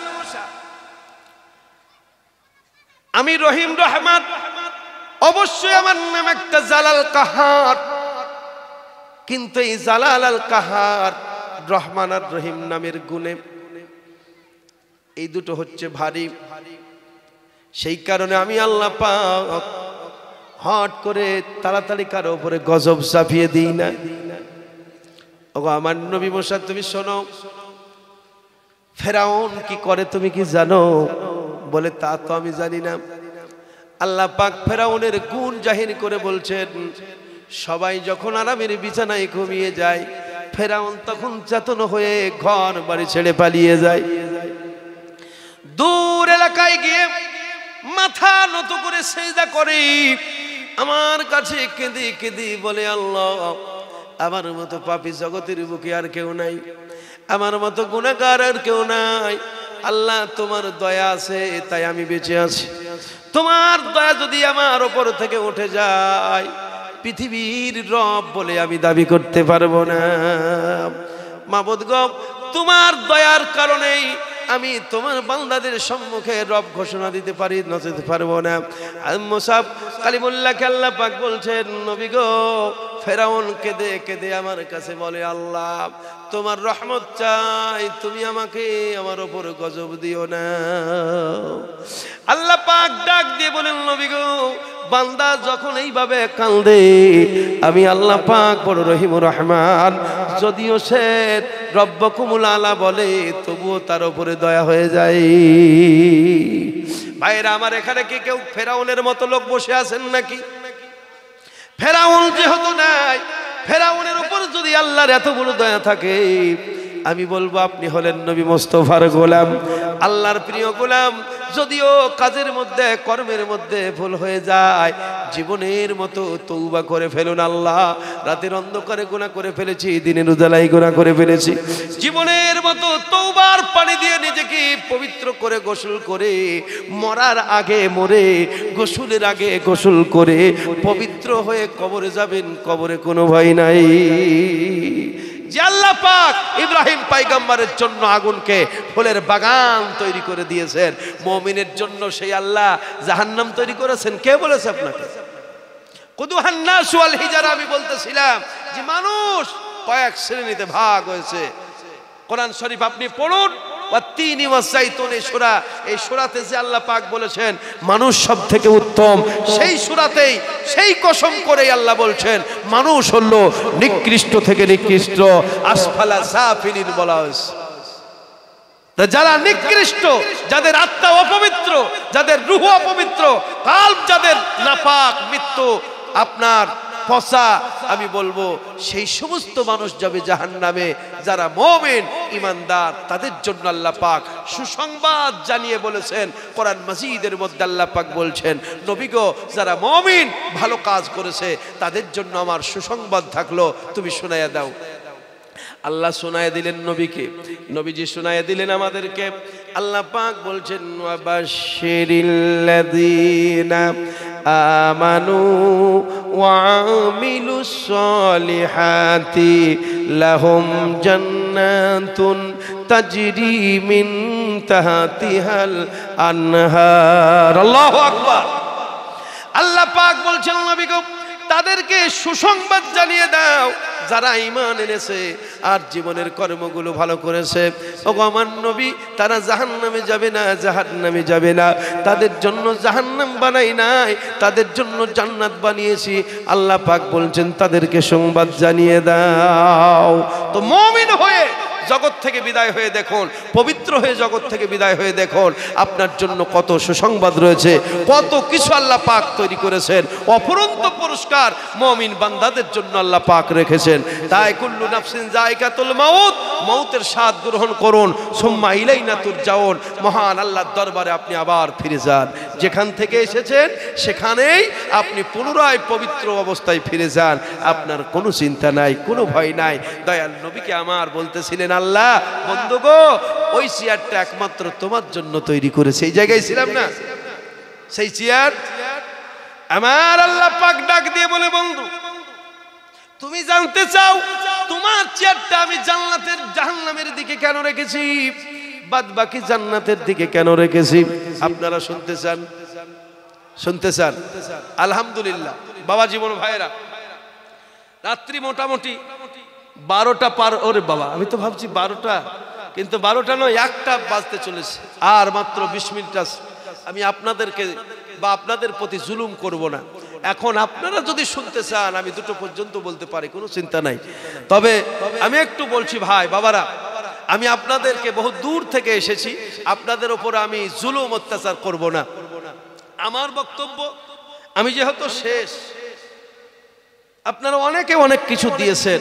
আমি রহিম রহমান, অবশ্যই আমার নাম একটা জালাল কাহার, কিন্তু এই জালাল আল কাহার রহমান আর রহিম নামের গুণে এই দুটো হচ্ছে ভারী। সেই কারণে আমি আল্লাহ পাক হট করে তাড়াতাড়ি কারো উপরে গজব চাপিয়ে দিই না। ওগো আমার নবী মুসা, তুমি শোনো, ফেরাউন কি করে তুমি কি জানো? বলে, তা তো আমি জানি না। আল্লাহ পাক ফেরাউনের গুণ জাহির করে বলছেন, সবাই যখন আরামের বিছানায় ঘুমিয়ে যায়, ফেরাউন তখন চেতন হয়ে ঘর বাড়ি ছেড়ে পালিয়ে যায়। দূর এলাকায় গিয়ে মাথা নত করে সিজদা করে আমার কাছে কেঁদে কেঁদে বলে, আল্লাহ, আমার মতো পাপী জগতের বুকে আর কেউ নাই, আমার মতো গুনাহগার আর কেউ নাই। আল্লাহ, তোমার দয়া আছে তাই আমি বেঁচে আছি। তোমার দয়া যদি আমার উপর থেকে উঠে যায়, পৃথিবীর রব বলে আমি দাবি করতে পারবো না। মাবুদ গো, তোমার দয়ার কারণেই আমি তোমার বান্দাদের সম্মুখে রব ঘোষণা দিতে পারি, নচেতে পারবো না। মুসা কালিমুল্লাহকে আল্লাহ পাক বলছেন, নবী গো, ফেরাউন কেঁদে কেঁদে আমার কাছে বলে, আল্লাহ, তোমার রহমত চাই, তুমি আমাকে আমার উপর গজব দিও না। আল্লাহ পাক ডাক দিয়ে বলেন, নবী গো, বান্দা যখন এইভাবে কাঁদে, আমি আল্লাহ পাক বড় রহিম রহমান, যদিও সে রব্বকুমুল আলা বলে, তবুও তার উপরে দয়া হয়ে যায়। ভাইরা আমার, এখানে কি কেউ ফেরাউনের মতো লোক বসে আছেন নাকি? ফেরাউন যেহেতু নাই, ফেরাউনের উপর যদি আল্লাহর এত বড় দয়া থাকে, আমি বলবো আপনি হলেন নবী মুস্তাফার গোলাম, আল্লাহর প্রিয় গোলাম। যদিও কাজের মধ্যে কর্মের মধ্যে ভুল হয়ে যায়, জীবনের মতো তওবা করে ফেলুন। আল্লাহ, রাতের অন্ধকারে গুনাহ করে ফেলেছি, দিনের উজালায় গুনাহ করে ফেলেছি, জীবনের মতো তওবার পানি দিয়ে নিজেকে পবিত্র করে গোসল করে, মরার আগে মরে, গোসলের আগে গোসল করে পবিত্র হয়ে কবরে যাবেন, কবরে কোনো ভয় নাই। যে আল্লাহ পাক ইব্রাহিম পয়গম্বরের জন্য আগুনকে ফুলের বাগান তৈরি করে দিয়েছেন, মুমিনের জন্য সেই আল্লাহ জাহান্নাম তৈরি করেছেন। কে বলেছে আপনাকে? কুদুহান নাস ওয়াল হিজারা। আমি বলতেছিলাম যে মানুষ কয়েক শ্রেণীতে ভাগ হয়েছে। কোরআন শরীফ আপনি পড়ুন, ওয়াত্তিনি ওয়াসাইতুন সূরা, এই সূরাতে যে আল্লাহ পাক বলেছেন মানুষ সব থেকে উত্তম, সেই সূরাতেই সেই কসম করেই আল্লাহ বলছেন মানুষ হলো নিকৃষ্ট থেকে নিকৃষ্ট, আসফালা সাফিলিন বলা হয়েছে। যারা নিকৃষ্ট, যাদের আত্মা অপবিত্র, যাদের রূহ অপবিত্র, কাল্ব যাদের নাপাক, মৃত্যু আপনার পচা, আমি বলবো সেই সমস্ত মানুষ যাবে জাহান্নামে। যারা মুমিন ঈমানদার, তাদের জন্য আল্লাহ পাক সুসংবাদ জানিয়ে বলেছেন। কোরআন মাজিদের মধ্যে আল্লাহ পাক বলছেন, নবী গো, যারা মুমিন ভালো কাজ করেছে তাদের জন্য আমার সুসংবাদ থাকলো, তুমি শোনায়া দাও। আল্লাহ শোনায় দিলেন নবীকে, নবীজি শোনায় দিলেন আমাদেরকে। আল্লাহ পাক বলছেন, ওয়াবাশশিরিল্লাযীনা আমানু ওয়া আমিলুস সলিহাতি লাহুম জান্নাতুন তাজরি মিন তাহতিহাল আনহার। আল্লাহু আকবার। আল্লাহ পাক বলছেন, নবী গো, তাদেরকে সুসংবাদ জানিয়ে দাও যারা ঈমান এনেছে আর জীবনের কর্মগুলো ভালো করেছে। ওগো আমার নবী, তারা জাহান্নামে যাবে না, জাহান্নামে যাবে না। তাদের জন্য জাহান্নাম বানাই নাই, তাদের জন্য জান্নাত বানিয়েছি। আল্লাহ পাক বলছেন তাদেরকে সংবাদ জানিয়ে দাও। তো মুমিন হয়ে জগৎ থেকে বিদায় হয়ে দেখুন, পবিত্র হয়ে জগৎ থেকে বিদায় হয়ে দেখুন, আপনার জন্য কত সুসংবাদ রয়েছে, কত কিছু আল্লাহ পাক তৈরি করেছেন, অফুরন্ত পুরস্কার মুমিন বান্দাদের জন্য আল্লাহ পাক রেখেছেন। তাই কুল্লু নাফসিন যায়কাতুল মাউত, মৌতের স্বাদ গ্রহণ করুন, সুম্মা ইলাইনা তুরজাউন, মহান আল্লাহর দরবারে আপনি আবার ফিরে যান। যেখান থেকে এসেছেন সেখানেই আপনি পুনরায় পবিত্র অবস্থায় ফিরে যান, আপনার কোনো চিন্তা নাই, কোনো ভয় নাই। দয়াল নবীকে আমার বলতেছিলেন, আল্লাহ বন্ধু গো, ওই চেয়ারটা একমাত্র তোমার জন্য তৈরি করেছে। এই জায়গায় ছিলাম না, সেই চেয়ার আমার আল্লাহ পাক ডাক দিয়ে বলে, বন্ধু তুমি জানতে চাও তোমার চেয়ারটা আমি জান্নাতের জাহান্নামের দিকে কেন রেখেছি, বাদ বাকি জান্নাতের দিকে কেন রেখেছি? আপনারা শুনতে চান? শুনতে চান? আলহামদুলিল্লাহ বাবা জীবন ভাইরা, রাত্রি মোটামুটি 12টা পার। ওরে বাবা, আমি তো ভাবছি 12টা, কিন্তু 12টা নয়, 1টা বাজতে চলেছে। আর মাত্র 20 মিনিট আছে। আমি আপনাদেরকে বা আপনাদের প্রতি জুলুম করব না। এখন আপনারা যদি শুনতে চান আমি 2টো পর্যন্ত বলতে পারি, কোনো চিন্তা নাই। তবে আমি একটু বলছি ভাই বাবারা, আমি আপনাদেরকে বহু দূর থেকে এসেছি, আপনাদের ওপর আমি জুলুম অত্যাচার করব না। আমার বক্তব্য, আমি যেহেতু শেষ, আপনারা অনেকে অনেক কিছু দিয়েছেন,